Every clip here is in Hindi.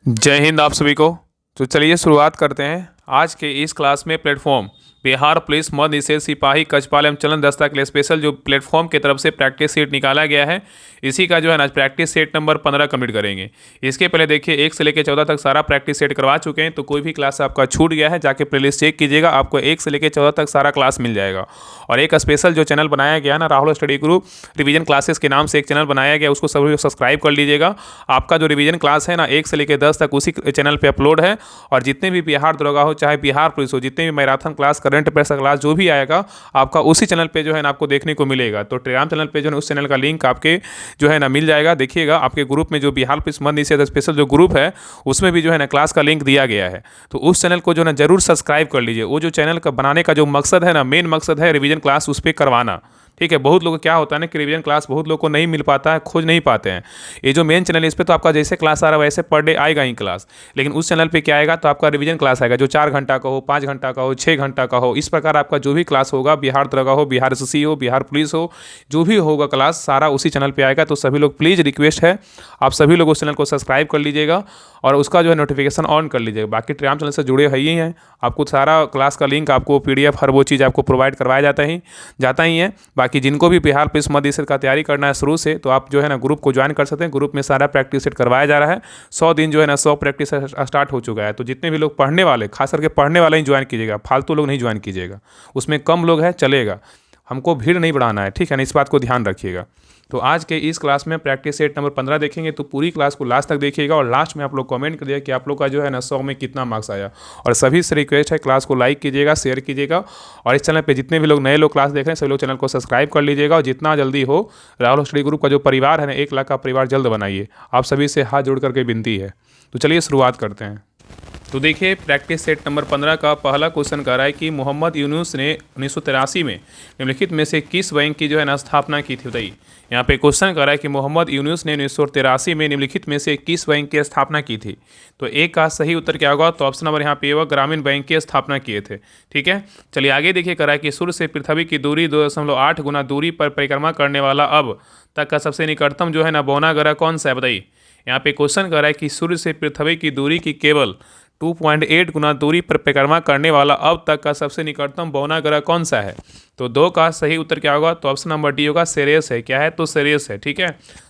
जय हिंद आप सभी को। तो चलिए शुरुआत करते हैं आज के इस क्लास में। प्लेटफॉर्म बिहार पुलिस मध्य निषेध सिपाही कछपाल एवं चलन दस्ता के लिए स्पेशल जो प्लेटफॉर्म की तरफ से प्रैक्टिस सेट निकाला गया है, इसी का जो है ना प्रैक्टिस सेट नंबर 15 कंप्लीट करेंगे। इसके पहले देखिए 1 से लेकर 14 तक सारा प्रैक्टिस सेट करवा चुके हैं, तो कोई भी क्लास आपका छूट गया है जाके प्लेलिस्ट चेक कीजिएगा, आपको 1 से लेकर 14 तक सारा क्लास मिल जाएगा। और एक स्पेशल जो चैनल बनाया गया ना, Rahul study group revision classes के नाम से एक चैनल बनाया गया, उसको सभी सब्सक्राइब कर लीजिएगा। आपका जो रिवीजन क्लास है ना 1 से लेकर 10 तक उसी चैनल पे अपलोड है। और जितने भी बिहार दरोगा हो चाहे बिहार पुलिस हो, जितने भी मैराथन क्लास करंट अफेयर्स का क्लास जो भी आएगा आपका उसी चैनल पे जो है ना आपको देखने को मिलेगा। तो टेलीग्राम चैनल पे जो है उस चैनल का लिंक आपके जो है ना मिल जाएगा। देखिएगा आपके ग्रुप में जो बिहार पुलिस मध्य निषेध स्पेशल जो ग्रुप है उसमें भी जो है ना क्लास का लिंक दिया गया है। तो उस चैनल को जो है ना जरूर सब्सक्राइब कर लीजिए। वो जो चैनल का बनाने का जो मकसद है ना, मेन मकसद है रिवीजन क्लास उस पर करवाना। ठीक है, बहुत लोग क्या होता है ना कि रिवीजन क्लास बहुत लोग को नहीं मिल पाता है, खोज नहीं पाते हैं। ये जो मेन चैनल है इस पर तो आपका जैसे क्लास आ रहा है वैसे पर डे आएगा ही क्लास, लेकिन उस चैनल पे क्या आएगा तो आपका रिवीजन क्लास आएगा जो 4 घंटा का हो, 5 घंटा का हो, 6 घंटा का हो। इस प्रकार आपका जो भी क्लास होगा, बिहार दरोगा हो, बिहार एसएससी हो, बिहार पुलिस हो, जो भी होगा क्लास सारा उसी चैनल पर आएगा। तो सभी लोग प्लीज़ रिक्वेस्ट है आप सभी लोग उस चैनल को सब्सक्राइब कर लीजिएगा और उसका जो है नोटिफिकेशन ऑन कर लीजिएगा। बाकी टेलीग्राम चैनल से जुड़े ही हैं, आपको सारा क्लास का लिंक आपको PDF हर वो चीज़ आपको प्रोवाइड करवाया जाता ही है। बाकी जिनको भी बिहार पुलिस मध्य निषेध का तैयारी करना है शुरू से, तो आप जो है ना ग्रुप को ज्वाइन कर सकते हैं। ग्रुप में सारा प्रैक्टिस सेट करवाया जा रहा है। 100 दिन जो है ना 100 प्रैक्टिस स्टार्ट हो चुका है। तो जितने भी लोग पढ़ने वाले, खास करके पढ़ने वाले ही ज्वाइन कीजिएगा, फालतू लोग नहीं ज्वाइन कीजिएगा। उसमें कम लोग हैं चलेगा, हमको भीड़ नहीं बढ़ाना है, ठीक है ना, इस बात को ध्यान रखिएगा। तो आज के इस क्लास में प्रैक्टिस सेट नंबर 15 देखेंगे। तो पूरी क्लास को लास्ट तक देखिएगा और लास्ट में आप लोग कमेंट करिएगा कि आप लोग का जो है ना 100 में कितना मार्क्स आया। और सभी से रिक्वेस्ट है क्लास को लाइक कीजिएगा, शेयर कीजिएगा और इस चैनल पे जितने भी लोग नए लोग क्लास देख रहे हैं सभी लोग चैनल को सब्सक्राइब कर लीजिएगा। और जितना जल्दी हो राहुल स्टडी ग्रुप का जो परिवार है ना 1 लाख का परिवार जल्द बनाइए। आप सभी से हाथ जोड़ करके विनती है। तो चलिए शुरुआत करते हैं। तो देखिए प्रैक्टिस सेट नंबर 15 का पहला क्वेश्चन कह रहा है कि मोहम्मद यूनुस ने 1983 में निम्नलिखित में से किस बैंक की जो है ना स्थापना की थी, बताइए। यहाँ पे क्वेश्चन कर रहा है कि मोहम्मद यूनुस ने 1983 में निम्नलिखित में से किस बैंक की स्थापना की थी। तो एक का सही उत्तर क्या होगा, तो ऑप्शन नंबर यहाँ पे होगा ग्रामीण बैंक की स्थापना किए थे। ठीक है, चलिए आगे देखिए। कर रहा है कि सूर्य से पृथ्वी की दूरी 2.8 गुना दूरी पर परिक्रमा करने वाला अब तक का सबसे निकटतम जो है ना बौना ग्रह कौन सा है, बताइए। यहाँ पे क्वेश्चन कर रहा है कि सूर्य से पृथ्वी की दूरी की केवल 2.8 गुना दूरी पर परिक्रमा करने वाला अब तक का सबसे निकटतम बौना ग्रह कौन सा है। तो 2 का सही उत्तर क्या होगा, तो ऑप्शन नंबर डी होगा सेरेस है। क्या है, तो सेरेस है। ठीक है,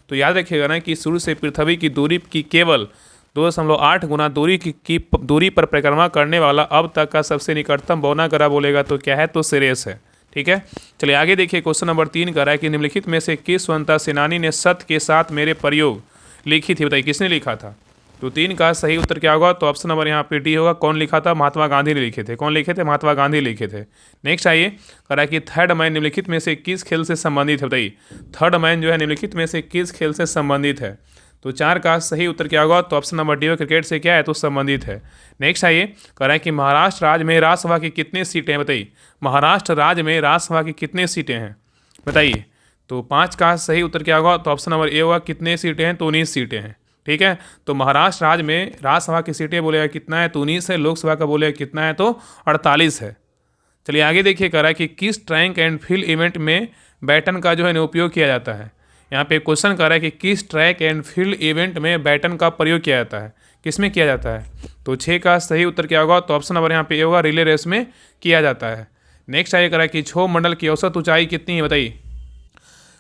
तो याद रखिएगा ना कि सूर्य से पृथ्वी की दूरी की केवल 2.8 गुना दूरी की दूरी पर परिक्रमा करने वाला अब तक का सबसे निकटतम बौना ग्रह बोलेगा तो क्या है, तो सेरेस है। ठीक है, चलिए आगे देखिए। क्वेश्चन नंबर 3 का रहा है कि निम्नलिखित में से किस स्वतंत्रता सेनानी ने सत्य के साथ मेरे प्रयोग लिखी थी, बताइए किसने लिखा था। तो 3 का सही उत्तर क्या होगा, तो ऑप्शन नंबर यहाँ पे डी होगा। कौन लिखा था, महात्मा गांधी ने लिखे थे। कौन लिखे थे, महात्मा गांधी लिखे थे। नेक्स्ट आइए, कह रहा है कि थर्ड मैन निम्नलिखित में से किस खेल से संबंधित है, बताइए। थर्ड मैन जो है निम्नलिखित में से किस खेल से संबंधित है। तो 4 का सही उत्तर क्या होगा, तो ऑप्शन नंबर डी होगा क्रिकेट से क्या है, तो संबंधित है। नेक्स्ट आइए, कह रहा है कि महाराष्ट्र राज्य में राज्यसभा की कितनी सीटें हैं, बताइए। महाराष्ट्र राज्य में राज्यसभा की कितनी सीटें हैं, बताइए। तो 5 का सही उत्तर क्या होगा, तो ऑप्शन नंबर ए होगा कितने सीटें हैं, तो 19 सीटें हैं। ठीक है, तो महाराष्ट्र राज्य में राज्यसभा की सीटें बोलेगा कितना है, तो 19 है। लोकसभा का बोलेगा कितना है, तो 48 है। चलिए आगे देखिए, कह रहा है कि किस ट्रैक एंड फील्ड इवेंट में बैटन का जो है ना उपयोग किया जाता है। यहाँ पे क्वेश्चन कर रहा है कि किस ट्रैक एंड फील्ड इवेंट में बैटन का प्रयोग किया जाता है, किस में किया जाता है। तो 6 का सही उत्तर क्या होगा, तो ऑप्शन नंबर यहाँ पे होगा रिले रेस में किया जाता है। नेक्स्ट आइए, कह रहा है कि क्षोभ मंडल की औसत ऊंचाई कितनी है, बताइए।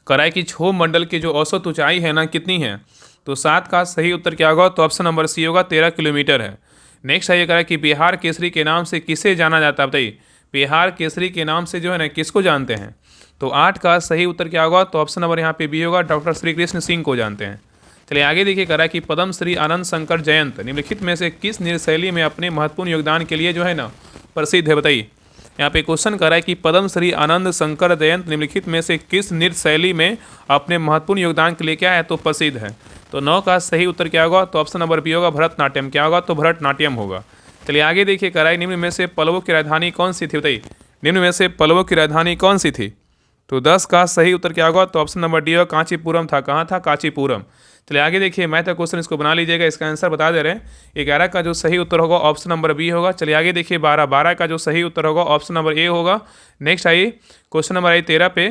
कह रहा है कि क्षोभ मंडल की जो औसत ऊंचाई है ना कितनी है। तो 7 का सही उत्तर क्या होगा, तो ऑप्शन नंबर सी होगा 13 किलोमीटर है। नेक्स्ट आइए, कह रहा है कि बिहार केसरी के नाम से किसे जाना जाता है, बताइए। बिहार केसरी के नाम से जो है ना किसको जानते हैं। तो 8 का सही उत्तर क्या होगा, तो ऑप्शन नंबर यहाँ पे बी होगा डॉक्टर श्री कृष्ण सिंह को जानते हैं। चलिए आगे देखिए, कह रहा है कि पद्म श्री आनंद शंकर जयंत निम्नलिखित में से किस नृत्य में अपने महत्वपूर्ण योगदान के लिए जो है ना प्रसिद्ध है, बताइए। यहाँ पे क्वेश्चन कर रहा है कि पद्म श्री आनंद शंकर जयंत निम्नलिखित में से किस नृत्य शैली में अपने महत्वपूर्ण योगदान के लिए क्या है, तो प्रसिद्ध है। तो 9 का सही उत्तर क्या होगा, तो ऑप्शन नंबर बी होगा भरतनाट्यम। क्या होगा, तो भरतनाट्यम होगा। चलिए आगे देखिए, कह रहा है निम्न में से पल्लवों की राजधानी कौन सी थी, बताइए। निम्न में से पल्लवों की राजधानी कौन सी थी। तो 10 का सही उत्तर क्या होगा, तो ऑप्शन नंबर डी होगा कांचीपुरम था। कहाँ था, कांचीपुरम। चलिए आगे देखिए, मैथ का क्वेश्चन इसको बना लीजिएगा, इसका आंसर बता दे रहे हैं। 11 का जो सही उत्तर होगा ऑप्शन नंबर बी होगा। चलिए आगे देखिए, 12 का जो सही उत्तर होगा ऑप्शन नंबर ए होगा। नेक्स्ट आइए, क्वेश्चन नंबर 13 पे।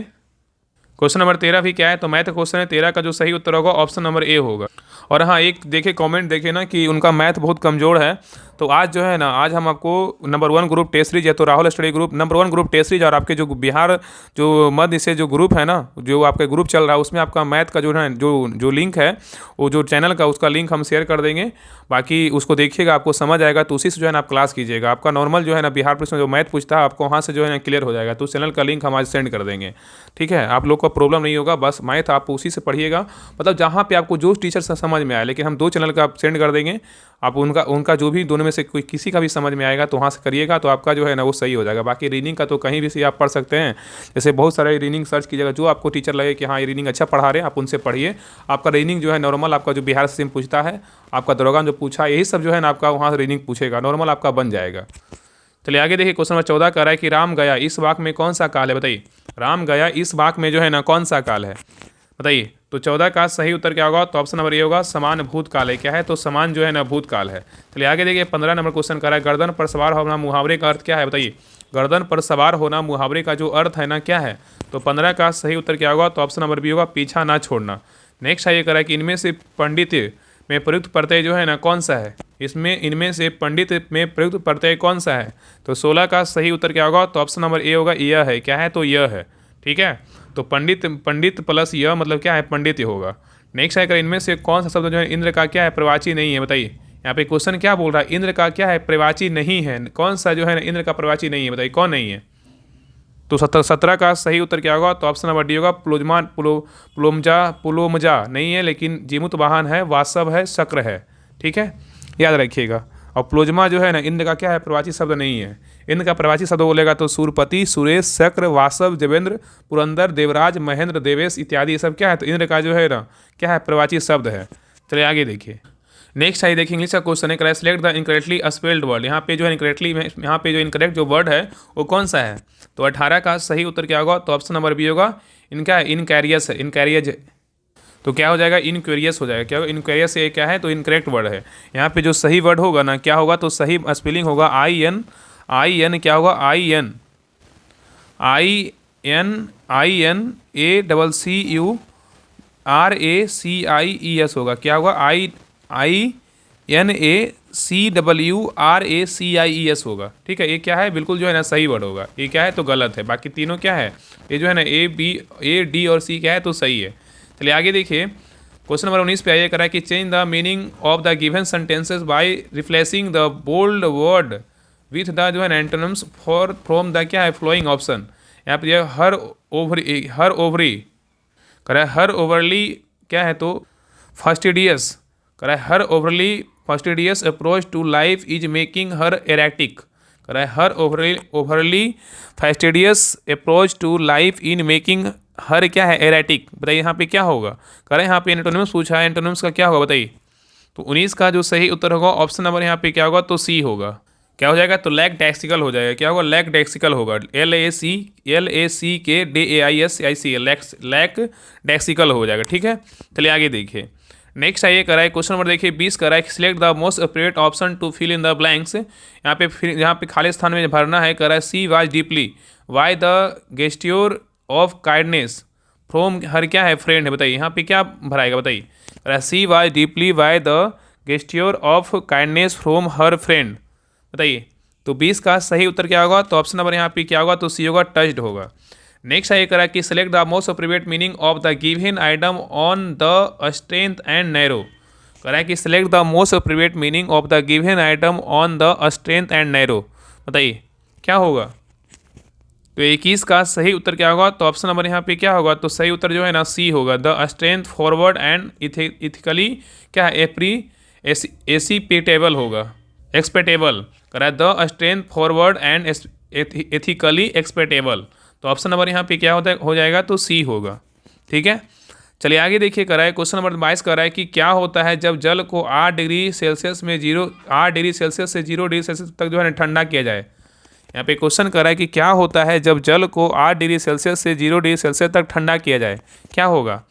क्वेश्चन नंबर 13 भी क्या है, तो मैथ क्वेश्चन है। 13 का जो सही उत्तर होगा ऑप्शन नंबर ए होगा। और हाँ, एक देखिए कमेंट देखिए ना कि उनका मैथ बहुत कमज़ोर है। तो आज जो है ना, आज हम आपको नंबर 1 ग्रुप टेस्ट सीरीज है, तो Rahul study group number 1 group test series और आपके जो बिहार जो मध्य से जो ग्रुप है ना, जो आपका ग्रुप चल रहा है, उसमें आपका मैथ का जो है जो लिंक है, वो जो चैनल का उसका लिंक हम शेयर कर देंगे। बाकी उसको देखिएगा, आपको समझ आएगा तो उसी से जो है ना आप क्लास कीजिएगा। आपका नॉर्मल जो है ना बिहार पुलिस में जो मैथ पूछता है, आपको वहाँ से जो है ना क्लियर हो जाएगा। तो उस चैनल का लिंक हम आज सेंड कर देंगे, ठीक है। आप लोग को प्रॉब्लम नहीं होगा, बस मैथ आप उसी से पढ़िएगा, मतलब जहाँ पे आपको जो टीचर से समझ में आए। लेकिन हम 2 चैनल का आप सेंड कर देंगे, आप उनका जो भी दोनों में से कोई किसी का भी समझ में आएगा तो वहाँ से करिएगा, तो आपका जो है ना वो सही हो जाएगा। बाकी रीडिंग का तो कहीं भी से आप पढ़ सकते हैं, जैसे बहुत सारे रीडिंग सर्च कीजिएगा, जो आपको टीचर लगे कि हाँ ये रीडिंग अच्छा पढ़ा रहे हैं, आप उनसे पढ़िए। आपका रीडिंग जो है नॉर्मल, आपका जो बिहार से पूछता है, आपका दरोगा जो पूछा, यही सब जो है ना आपका वहाँ से रीडिंग पूछेगा, नॉर्मल आपका बन जाएगा। चलिए आगे देखिए, क्वेश्चन नंबर 14 कह रहा है कि राम गया इस वाक्य में कौन सा काल है, बताइए। राम गया इस वाक्य में जो है ना कौन सा काल है, बताइए। तो 14 का सही उत्तर क्या होगा, तो ऑप्शन नंबर ए होगा, समान भूतकाल है। क्या है, तो समान जो है ना भूतकाल है। चलिए आगे देखिए, 15 नंबर क्वेश्चन कर रहा है, गर्दन पर सवार होना मुहावरे का अर्थ क्या है, बताइए। गर्दन पर सवार होना मुहावरे का जो अर्थ है ना क्या है, तो 15 का सही उत्तर क्या होगा, तो ऑप्शन नंबर बी होगा, पीछा ना छोड़ना। नेक्स्ट है ये कह रहा है कि इनमें से पंडित में प्रयुक्त प्रत्यय जो है ना कौन सा है, इनमें से पंडित में प्रयुक्त प्रत्यय कौन सा है। तो 16 का सही उत्तर क्या होगा, तो ऑप्शन नंबर ए होगा, यह है। क्या है, तो यह है, ठीक है। तो पंडित प्लस यह मतलब क्या है, पंडित ही होगा। नेक्स्ट है, इनमें से कौन सा शब्द जो है इंद्र का क्या है, प्रवाची नहीं है, बताइए। यहाँ पे क्वेश्चन क्या बोल रहा है, इंद्र का क्या है, प्रवाची नहीं है। कौन सा जो है ना इंद्र का प्रवाची नहीं है, बताइए कौन नहीं है। तो 17 का सही उत्तर क्या होगा, तो ऑप्शन नंबर डी होगा, पुलोमजा नहीं है, लेकिन जीमुत वाहन है, वासव है, शक्र है, ठीक है, याद रखिएगा। और प्लोजमा जो है ना इंद्र का क्या है, प्रवाची शब्द नहीं है। इंद्र का प्रवाची शब्द बोलेगा तो सूरपति, सुरेश, शक्र, वासव, देवेंद्र, पुरंदर, देवराज, महेंद्र, देवेश इत्यादि ये सब क्या है, तो इंद्र का जो है ना क्या है, प्रवाची शब्द है। चलिए आगे देखिए, नेक्स्ट है देखिए, इंग्लिश का क्वेश्चन है, select the incorrectly spelled word. यहाँ पे जो है इनकरेक्टली में, यहाँ पे जो इनकरेक्ट जो वर्ड है वो कौन सा है। तो 18 का सही उत्तर क्या होगा, तो ऑप्शन नंबर बी होगा, इनका इनकैरियस है, इनकैरियज। तो क्या हो जाएगा, इनक्यूरियस हो जाएगा। क्या होगा, इनक्यूरियस ये क्या है, तो इनकरेक्ट वर्ड है। यहाँ पे जो सही वर्ड होगा ना क्या होगा, तो सही स्पेलिंग होगा आई एन क्या होगा, आई एन ACCURACIES होगा। क्या होगा, INACWRACIES होगा, ठीक है। ये क्या है, बिल्कुल जो है ना सही वर्ड होगा। ये क्या है, तो गलत है। बाकी तीनों क्या है, ये जो है ना A, D और C क्या है, तो सही है। चलिए आगे देखिए, क्वेश्चन नंबर 19 पे आइए, करा कि change the meaning of the given sentences by replacing the bold word with the जो है ना एंटोनिम्स फॉर फ्रॉम द क्या है, फ्लोइंग ऑप्शन। यहाँ पे जो हर ओवरी करा हर ओवरली क्या है, तो फास्टिडियस करा her overly fastidious approach to life is making her erratic. करा her overly fastidious approach to life in making her क्या है, एरेटिक। बताइए यहाँ पे क्या होगा, करें यहाँ पे एंटोनिम्स पूछा है, एंटोनिम्स का क्या होगा, बताइए। तो 19 का जो सही उत्तर होगा ऑप्शन नंबर यहाँ पे क्या होगा, तो सी होगा। क्या हो जाएगा, तो लैक डैक्सिकल हो जाएगा। क्या होगा, लैक डैक्सिकल होगा, LACKDAISIC लैक डैक्सिकल हो जाएगा, ठीक है। चलिए आगे देखिए, नेक्स्ट आइए करा है क्वेश्चन नंबर देखिए 20 करा है, select the most appropriate option to fill in the blanks. यहाँ पे खाली स्थान में भरना है, करा है she was deeply why the gesture of kindness from her क्या है, फ्रेंड है। बताइए यहाँ पे क्या भराएगा, बताइए। She was deeply why the gesture of kindness from her friend, बताइए। तो 20 का सही उत्तर क्या होगा, तो ऑप्शन नंबर यहाँ पे क्या होगा, तो सी होगा, टच्ड होगा। नेक्स्ट है करा कि select the most appropriate meaning of the given item on the strength and narrow. करा कि select the most appropriate meaning of the given item on the strength and narrow, बताइए क्या होगा। तो 21 का सही उत्तर क्या होगा, तो ऑप्शन नंबर यहाँ पे क्या होगा, तो सही उत्तर जो है ना सी होगा, the straightforward and ethically क्या है, एसीपेटेबल होगा, एक्सपेक्टेबल करा the straightforward and ethically expectable. तो ऑप्शन नंबर यहाँ पे क्या हो जाएगा, तो सी होगा, ठीक है। चलिए आगे देखिए, करा है क्वेश्चन नंबर 22 करा है कि क्या होता है जब जल को 8 डिग्री सेल्सियस से 0 डिग्री सेल्सियस तक जो है ना ठंडा किया जाए। यहाँ पे क्वेश्चन कर रहा है कि क्या होता है जब जल को 8 डिग्री सेल्सियस से 0 डिग्री सेल्सियस तक ठंडा किया जाए, क्या होगा।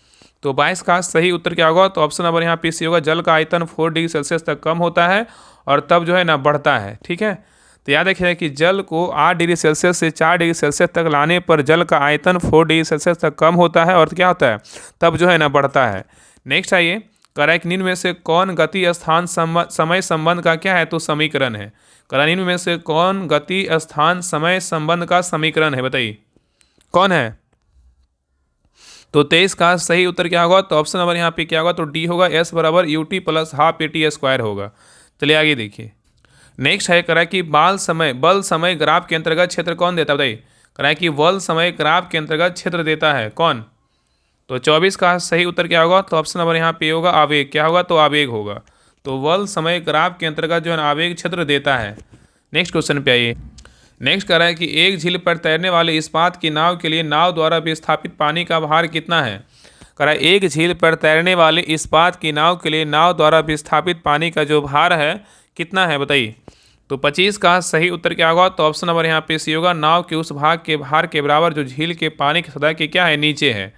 तो 22 का सही उत्तर क्या होगा, तो ऑप्शन नंबर यहाँ पे सी होगा, जल का आयतन 4 डिग्री सेल्सियस तक कम होता है और तब जो है ना बढ़ता है, ठीक है। तो याद रखिएगा कि जल को 8 डिग्री सेल्सियस से 4 डिग्री सेल्सियस तक लाने पर जल का आयतन 4 डिग्री सेल्सियस तक कम होता है और क्या होता है, तब जो है ना बढ़ता है। नेक्स्ट आइए, कह रहा है कि निम्न में से कौन गति स्थान समय संबंध का क्या है, तो समीकरण है। कह रहा है निम्न में से कौन गति स्थान समय संबंध का समीकरण है, बताइए कौन है। तो 23 का सही उत्तर क्या होगा, तो ऑप्शन नंबर यहाँ पे क्या होगा, तो डी होगा, एस बराबर U T plus half A T square होगा। चलिए आगे देखिए। नेक्स्ट है, करा कि बल समय ग्राफ के अंतर्गत क्षेत्र कौन देता है, बताइए। करा कि बल समय ग्राफ के अंतर्गत क्षेत्र देता है कौन। तो 24 का सही उत्तर क्या होगा, तो ऑप्शन नंबर यहाँ पे होगा आवेग, क्या होगा, तो आवेग होगा। तो बल समय ग्राफ के अंतर्गत जो है आवेग क्षेत्र देता है। नेक्स्ट क्वेश्चन पे आइए। नेक्स्ट कह रहा है कि एक झील पर तैरने वाले इस्पात की नाव के लिए नाव द्वारा विस्थापित पानी का भार कितना है। कह रहा है एक झील पर तैरने वाले इस्पात की नाव के लिए नाव द्वारा विस्थापित पानी का जो भार है कितना है, बताइए। तो 25 का सही उत्तर क्या होगा, तो ऑप्शन नंबर यहाँ पे सी होगा, नाव के उस भाग के भार के बराबर जो झील के पानी की सतह के क्या है, नीचे है।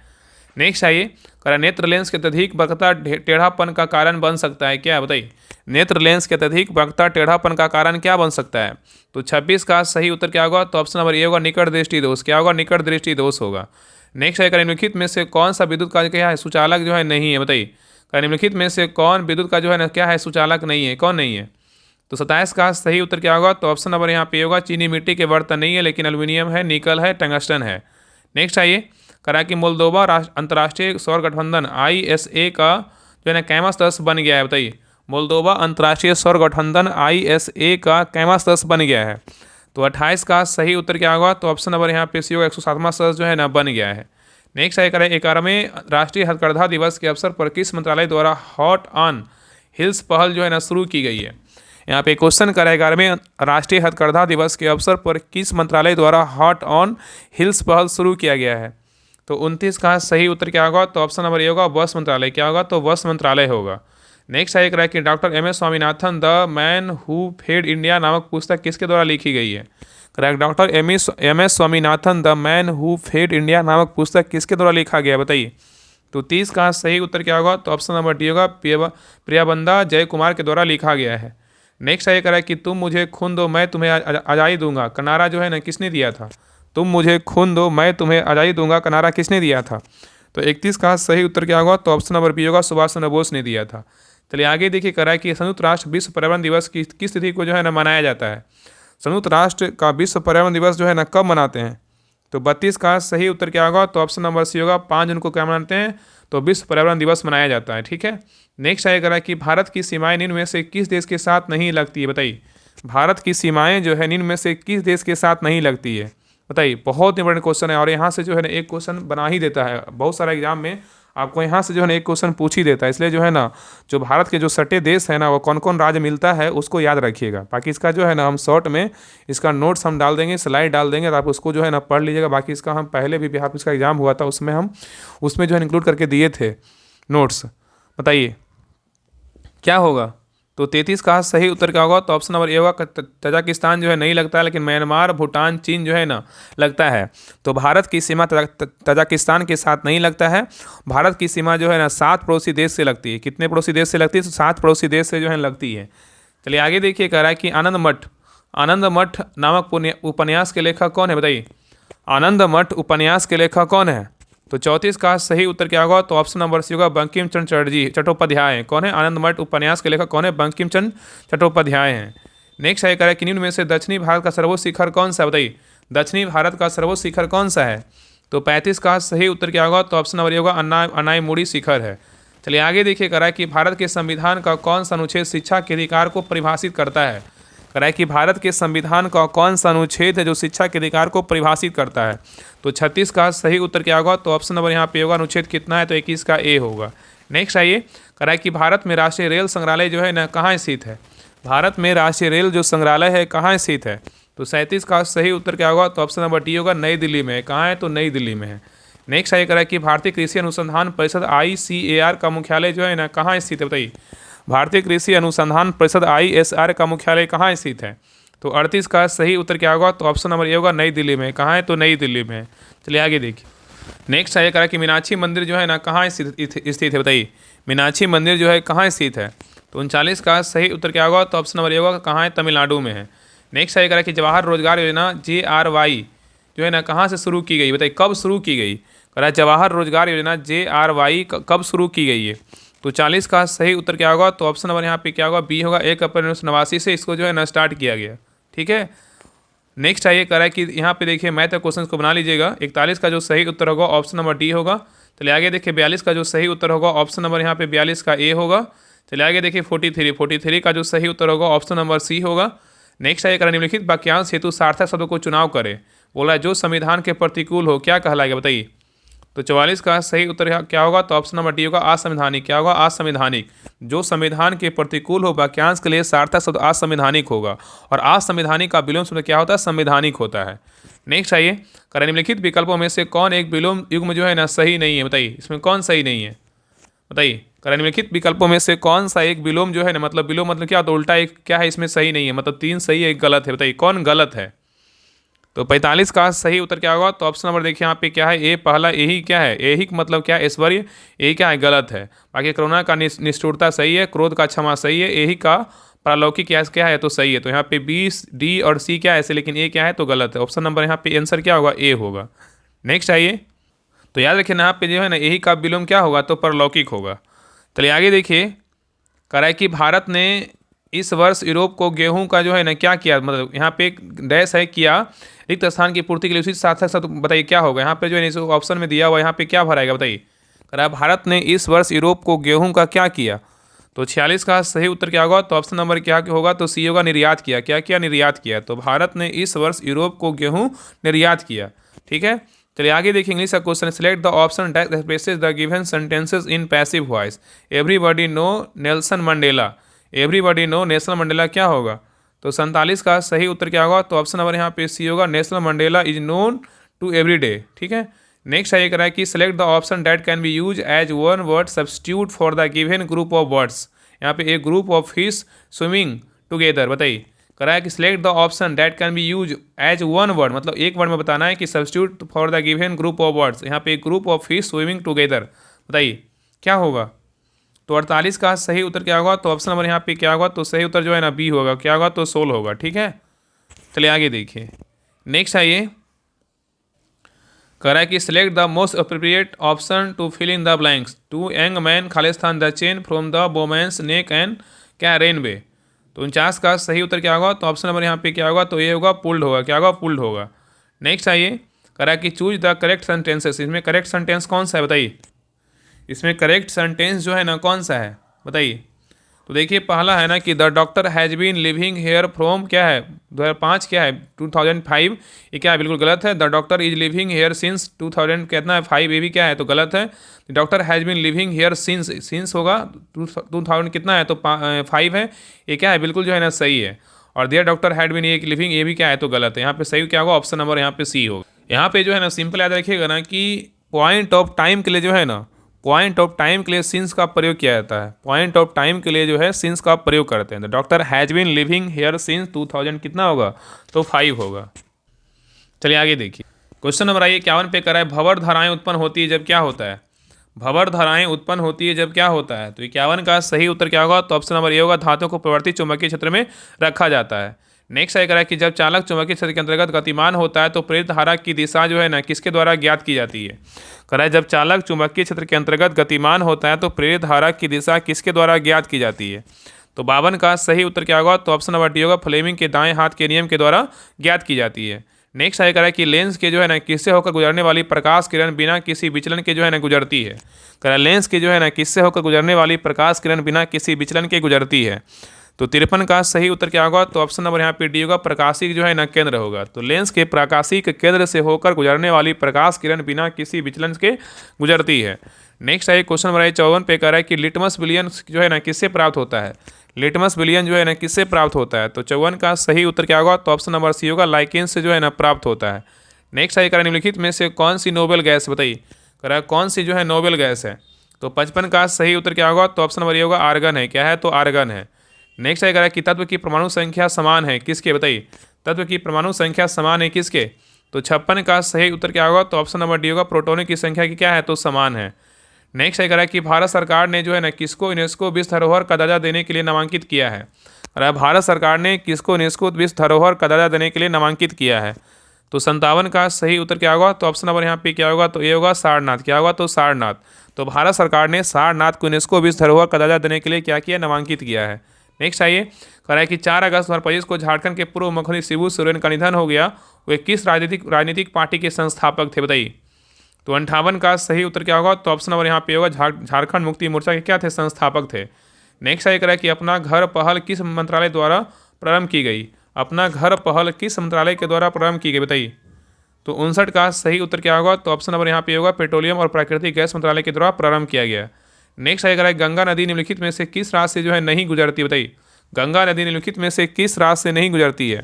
नेक्स्ट आइए। कह रहा है नेत्र लेंस के अत्यधिक वक्रता टेढ़ापन का कारण बन सकता है, क्या है, बताइए। नेत्र लेंस के अत्यधिक वक्रता टेढ़ापन का कारण क्या बन सकता है। तो 26 का सही उत्तर क्या होगा, तो ऑप्शन नंबर ए होगा, निकट दृष्टि दोष, क्या होगा, निकट दृष्टि दोष होगा। नेक्स्ट है, निम्नलिखित में से कौन सा विद्युत का क्या है, सुचालक जो है नहीं है, बताइए। निम्नलिखित में से कौन विद्युत का जो है ना क्या है, सुचालक नहीं है, कौन नहीं है। तो 27 का सही उत्तर क्या होगा, तो ऑप्शन नंबर यहाँ पे होगा, चीनी मिट्टी के बर्तन नहीं है, लेकिन एल्यूमिनियम है, निकल है, टंगस्टन है। नेक्स्ट आइए। करा कि मोल्दोवा अंतर्राष्ट्रीय सौर गठबंधन ISA का जो है ना कैमा सदस्य बन गया है, बताइए। मोल्दोवा अंतर्राष्ट्रीय सौर गठबंधन ISA का कैमा सदस्य बन गया है। तो 28 का सही उत्तर क्या होगा, तो ऑप्शन नंबर यहाँ पे सी होगा, 107वां सदस्य जो है ना बन गया है। नेक्स्ट आइए करें 11वें राष्ट्रीय हथकरघा दिवस के अवसर पर किस मंत्रालय द्वारा हॉट ऑन हिल्स पहल जो है ना शुरू की गई है। यहाँ पे क्वेश्चन करें 11वें राष्ट्रीय हथकरघा दिवस के अवसर पर किस मंत्रालय द्वारा हॉट ऑन हिल्स पहल शुरू किया गया है। तो 29 का सही उत्तर क्या होगा, तो ऑप्शन नंबर ए होगा, वस्त्र मंत्रालय, क्या होगा, तो वस्त्र मंत्रालय होगा। नेक्स्ट आइए करें कि doctor M.S. Swaminathan the man who fed India नामक पुस्तक किसके द्वारा लिखी गई है। Correct, doctor M.S. Swaminathan the man who fed India नामक पुस्तक किसके द्वारा लिखा गया, बताइए। तो 30 का सही उत्तर क्या होगा, तो ऑप्शन नंबर डी होगा, प्रियाबंदा जय कुमार के द्वारा लिखा गया है। नेक्स्ट आइए करें कि तुम मुझे खून दो मैं तुम्हें आज़ादी दूंगा, का नारा जो है ना किसने दिया था। तुम मुझे खून दो मैं तुम्हें आज़ादी दूंगा का नारा किसने दिया था। तो 31 का सही उत्तर क्या होगा, तो ऑप्शन नंबर बी होगा, सुभाष चंद्र बोस ने दिया था। चलिए आगे देखिए कह रहा है कि संयुक्त राष्ट्र विश्व पर्यावरण दिवस की किस तिथि को जो है ना मनाया जाता है। संयुक्त राष्ट्र का विश्व पर्यावरण दिवस जो है ना कब मनाते हैं। तो 32 का सही उत्तर क्या होगा, तो ऑप्शन नंबर सी होगा, 5 जून को क्या मनाते हैं, तो विश्व पर्यावरण दिवस मनाया जाता है, ठीक है। नेक्स्ट आया कह रहा है कि भारत की सीमाएं निम्न में से किस देश के साथ नहीं लगती है, बताइए। भारत की सीमाएं जो है निम्न में से किस देश के साथ नहीं लगती है, बताइए। बहुत इंपॉर्टेंट क्वेश्चन है और यहाँ से जो है ना एक क्वेश्चन बना ही देता है, बहुत सारा एग्जाम में आपको यहाँ से जो है ना एक क्वेश्चन पूछ ही देता है। इसलिए जो है ना जो भारत के जो सटे देश है ना वो कौन कौन राज्य मिलता है उसको याद रखिएगा। बाकी इसका जो है ना हम शॉर्ट में इसका नोट्स हम डाल देंगे, स्लाइड डाल देंगे, तो आप उसको जो है ना पढ़ लीजिएगा। बाकी इसका हम पहले भी बिहार पुलिस का एग्जाम हुआ था उसमें जो है इंक्लूड करके दिए थे नोट्स। बताइए क्या होगा। तो 33 का सही उत्तर क्या होगा, तो ऑप्शन नंबर ए होगा, तजाकिस्तान जो है नहीं लगता है, लेकिन म्यांमार भूटान चीन जो है ना लगता है। तो भारत की सीमा तजाकिस्तान के साथ नहीं लगता है। भारत की सीमा जो है ना 7 पड़ोसी देश से लगती है। कितने पड़ोसी देश से लगती है, तो 7 पड़ोसी देश से जो है लगती है। चलिए आगे देखिए कह रहा है कि आनंद मठ नामक उपन्यास के लेखक कौन है, बताइए। आनंद मठ उपन्यास के लेखक कौन है। तो 34 का सही उत्तर क्या होगा, तो ऑप्शन नंबर सी होगा, बंकिम चंद्र चटर्जी चट्टोपाध्याय। कौन है आनंद मठ उपन्यास के लेखक, कौन है, बंकिम चंद्र चट्टोपाध्याय हैं। नेक्स्ट है कह रहा है कि निम्न में से दक्षिणी भारत का सर्वोच्च शिखर कौन सा है, बताइए। दक्षिणी भारत का सर्वोच्च शिखर कौन सा है। तो 35 का सही उत्तर क्या होगा, तो ऑप्शन नंबर ए होगा, अनाईमुड़ी शिखर है। चलिए आगे देखिए कह रहा है कि भारत के संविधान का कौन सा अनुच्छेद शिक्षा के अधिकार को परिभाषित करता है। कह रहा है कि भारत के संविधान का कौन सा अनुच्छेद है जो शिक्षा के अधिकार को परिभाषित करता है। तो 36 का सही उत्तर क्या होगा, तो ऑप्शन नंबर यहाँ पे होगा, अनुच्छेद कितना है, तो 21 का ए होगा। नेक्स्ट आइए कह रहा है कि भारत में राष्ट्रीय रेल संग्रहालय जो है ना कहाँ स्थित है। भारत में राष्ट्रीय रेल जो संग्रहालय है कहाँ स्थित है। तो 37 का सही उत्तर क्या होगा, तो ऑप्शन नंबर डी होगा, नई दिल्ली में। कहाँ है, तो नई दिल्ली में है। नेक्स्ट आइए कह रहा है कि भारतीय कृषि अनुसंधान परिषद ICAR का मुख्यालय जो है ना कहाँ स्थित है, बताइए। भारतीय कृषि अनुसंधान परिषद ISR का मुख्यालय कहाँ स्थित है। तो 38 का सही उत्तर क्या होगा, तो ऑप्शन नंबर ए होगा, नई दिल्ली में। कहाँ है, तो नई दिल्ली में है। चलिए आगे देखिए। नेक्स्ट आइए कहा कि मीनाक्षी मंदिर जो है ना कहाँ स्थित है, बताइए। मीनाक्षी मंदिर जो है कहाँ स्थित है। तो 39 का सही उत्तर क्या होगा, तो ऑप्शन नंबर ए होगा, कहाँ है, तमिलनाडु में है। नेक्स्ट आइए कहा कि जवाहर रोजगार योजना JRY जो है ना कहाँ से शुरू की गई, बताइए, कब शुरू की गई। कह रहा है जवाहर रोजगार योजना JRY कब शुरू की गई है। तो 40 का सही उत्तर क्या होगा? तो ऑप्शन नंबर यहाँ पे क्या होगा? बी होगा। 1 अप्रैल 1989 से इसको जो है ना स्टार्ट किया गया। ठीक है, नेक्स्ट आइए कह रहा है कि यहाँ पे देखिए मैथ क्वेश्चन को बना लीजिएगा। 41 का जो सही उत्तर होगा ऑप्शन नंबर डी होगा। चलिए आगे देखिए 42 का जो सही उत्तर होगा ऑप्शन नंबर यहाँ पे 42 का ए होगा। चलिए आगे देखिए 43 का जो सही उत्तर होगा ऑप्शन नंबर सी होगा। नेक्स्ट आइए कह रहा है निम्नलिखित वाक्यांश हेतु सार्थक शब्दों को चुनाव करे। बोला है जो संविधान के प्रतिकूल हो क्या कहलाएगा? बताइए। तो 44 का सही उत्तर क्या होगा? तो ऑप्शन नंबर डी होगा असंवैधानिक। क्या होगा? असंवैधानिक। जो संविधान के प्रतिकूल हो वाक्यांश के लिए सार्थक शब्द असंवैधानिक होगा, और असंवैधानिक का विलोम शब्द क्या होता है? संवैधानिक होता है। नेक्स्ट आइए करें निम्नलिखित विकल्पों में से कौन एक विलोम युग्म जो है ना सही नहीं है? बताइए, इसमें कौन सही नहीं है? बताइए, करें निम्नलिखित विकल्पों में से कौन सा एक विलोम जो है ना, मतलब विलोम मतलब क्या? तो उल्टा एक क्या है इसमें सही नहीं है, मतलब 3 सही है 1 गलत है। बताइए कौन गलत है? तो 45 का सही उत्तर क्या होगा? तो ऑप्शन नंबर देखिए यहाँ पे क्या है? ए पहला यही क्या है? यही मतलब क्या है? ऐश्वर्य। यही क्या है? गलत है। बाकी करुणा का निष्ठुरता सही है, क्रोध का क्षमा सही है, यही का पारलौकिक क्या है? तो सही है। तो यहाँ पे बी डी और सी क्या है ऐसे, लेकिन ए क्या है? तो गलत है। ऑप्शन नंबर यहाँ पे आंसर क्या होगा? ए होगा। नेक्स्ट आइए, तो याद रखिए यहाँ पे जो है ना यही का विलोम क्या होगा? तो परलौकिक होगा। चलिए आगे देखिए, कह रहा है कि भारत ने इस वर्ष यूरोप को गेहूं का जो है ना क्या किया? मतलब यहाँ पे एक डैश है किया रिक्त स्थान की पूर्ति के लिए उसी सार्थक शब्द बताइए क्या होगा? यहाँ पे जो है इस ऑप्शन में दिया हुआ यहाँ पे क्या भराएगा? बताइए। कह रहा है भारत ने इस वर्ष यूरोप को गेहूं का क्या किया? तो 46 का सही उत्तर क्या होगा? तो ऑप्शन नंबर क्या होगा? तो सी होगा। निर्यात किया। क्या किया? निर्यात किया। तो भारत ने इस वर्ष यूरोप को गेहूं निर्यात किया। ठीक है, चलिए आगे देखिए इंग्लिश का question. Select the option that expresses the given sentences in passive voice. Everybody know Nelson Mandela. Everybody know Nelson Mandela क्या होगा? तो 47 का सही उत्तर क्या होगा? तो ऑप्शन नंबर यहाँ पे सी होगा। Nelson Mandela is known to every day. ठीक है, नेक्स्ट आइए करा है कि select the option that can be use as one word substitute for the given group of words. यहाँ पे एक group of fish swimming together. बताइए, करा है कि select the option that can be use as one word, मतलब एक वर्ड में बताना है कि substitute for the given group of words. यहाँ पे एक group of fish swimming together. बताइए क्या होगा? तो 48 का सही उत्तर क्या होगा? तो ऑप्शन नंबर यहाँ पे क्या होगा? तो सही उत्तर जो है ना बी होगा। क्या होगा? तो सोल होगा। ठीक है, चलिए आगे देखिए। नेक्स्ट आइए, कह रहा है कि select the most appropriate option to fill in the blanks. Two young man Khalistan the chain from the women's neck and क्या रेनवे। तो 49 का सही उत्तर क्या होगा? तो ऑप्शन नंबर यहाँ पे क्या होगा? तो ये होगा पुल्ड होगा। क्या होगा? पुल्ड होगा। नेक्स्ट आइए, कह रहा है कि चूज द करेक्ट सेंटेंसेस। इसमें करेक्ट सेंटेंस कौन सा है? बताइए, इसमें करेक्ट सेंटेंस जो है ना कौन सा है? बताइए। तो देखिए पहला है ना कि the doctor has been living here from क्या है? 2005 क्या है? 2005। ये क्या है? बिल्कुल गलत है। The doctor is living here since 2000 कितना है? 5। ये भी क्या है? तो गलत है। Doctor has been living here since होगा 2000 कितना है? तो 5 है। ये क्या है? बिल्कुल जो है ना सही है। और देयर डॉक्टर हैड बीन एक लिविंग, ये भी क्या है? तो गलत है। यहाँ पे सही क्या होगा? ऑप्शन नंबर यहाँ पे सी होगा। यहाँ पे जो है ना सिंपल याद रखिएगा ना कि पॉइंट ऑफ टाइम के लिए जो है ना, पॉइंट ऑफ टाइम के लिए सिंस का प्रयोग किया जाता है। पॉइंट ऑफ टाइम के लिए जो है सिंस का प्रयोग करते हैं। तो doctor has been living here since 2000 कितना होगा? तो 5 होगा। चलिए आगे देखिए, क्वेश्चन नंबर आइए 51 पे करा है भंवर धाराएं उत्पन्न होती है जब क्या होता है? भंवर धाराएं उत्पन्न होती है जब क्या होता है? तो 51 का सही उत्तर क्या होगा? तो ऑप्शन नंबर ए होगा। धातुओं को प्रवर्तित चुंबकीय क्षेत्र में रखा जाता है। नेक्स्ट आइए करा है कि जब चालक चुंबकीय क्षेत्र के अंतर्गत गतिमान होता है तो प्रेरित धारा की दिशा जो है ना किसके द्वारा ज्ञात की जाती है? करा है जब चालक चुंबकीय क्षेत्र के अंतर्गत गतिमान होता है तो प्रेरित धारा की दिशा किसके द्वारा ज्ञात की जाती है? तो 52 का सही उत्तर क्या होगा? तो ऑप्शन नंबर डी होगा। फ्लेमिंग के दाएं हाथ के नियम के द्वारा ज्ञात की जाती है। नेक्स्ट आइए करा है कि लेंस के जो है ना किससे होकर गुजरने वाली प्रकाश किरण बिना किसी विचलन के जो है ना गुजरती है? करा लेंस के जो है ना किससे होकर गुजरने वाली प्रकाश किरण बिना किसी विचलन के गुजरती है? तो 53 का सही उत्तर क्या होगा? तो ऑप्शन नंबर यहाँ पे डी होगा। प्रकाशिक जो है ना केंद्र होगा। तो लेंस के प्रकाशिक केंद्र से होकर गुजरने वाली प्रकाश किरण बिना किसी विचलन के गुजरती है। नेक्स्ट आइए क्वेश्चन नंबर 54 पे कह रहा है कि लिटमस विलियन जो है ना किससे प्राप्त होता है? लिटमस विलियन जो है ना किससे प्राप्त होता है? तो 54 का सही उत्तर क्या होगा? तो ऑप्शन नंबर सी होगा। लाइकेन से जो है ना प्राप्त होता है। नेक्स्ट आइए कह रहा है निम्नलिखित में से कौन सी नोबेल गैस? बताइए, कह रहा है कौन सी जो है नोबेल गैस है? तो 55 का सही उत्तर क्या होगा? तो ऑप्शन नंबर ए होगा। आर्गन है। क्या है? तो आर्गन है। नेक्स्ट आएगा कि तत्व की परमाणु संख्या समान है किसके? बताइए, तत्व की परमाणु संख्या समान है किसके? तो 56 का सही उत्तर क्या होगा? तो ऑप्शन नंबर डी होगा। प्रोटॉनों की संख्या की क्या है? तो समान है। नेक्स्ट आएगा कि भारत सरकार ने जो है ना किसको यूनेस्को विश्व धरोहर का दर्जा देने के लिए नामांकित किया है? अरे भारत सरकार ने किसको यूनेस्को विश्व धरोहर का दर्जा देने के लिए नामांकित किया है? तो 57 का सही उत्तर क्या होगा? तो ऑप्शन नंबर यहाँ पे क्या होगा? तो ये होगा सारनाथ। क्या होगा? तो सारनाथ। तो भारत सरकार ने सारनाथ को यूनेस्को विश्व धरोहर का दर्जा देने के लिए क्या किया, नामांकित किया है। नेक्स्ट आइए, कह रहा है कि 4 अगस्त 2025 को झारखंड के पूर्व मुख्यमंत्री शिबू सोरेन का निधन हो गया। वे किस राजनीतिक पार्टी के संस्थापक थे, बताइए। तो 58 का सही उत्तर क्या होगा, तो ऑप्शन नंबर यहाँ पे होगा झारखंड मुक्ति मोर्चा के क्या थे, संस्थापक थे। नेक्स्ट आइए, कह रहा है कि अपना घर पहल किस मंत्रालय द्वारा प्रारंभ की गई, अपना घर पहल किस मंत्रालय के द्वारा प्रारंभ की गई, बताइए। तो 59 का सही उत्तर क्या होगा, तो ऑप्शन नंबर यहाँ पे होगा पेट्रोलियम और प्राकृतिक गैस मंत्रालय के द्वारा प्रारंभ किया गया। नेक्स्ट आएगा, गंगा नदी निम्नलिखित में से किस राज्य से जो है नहीं गुजरती, बताइए। गंगा नदी निम्नलिखित में से किस राज्य से नहीं गुजरती है।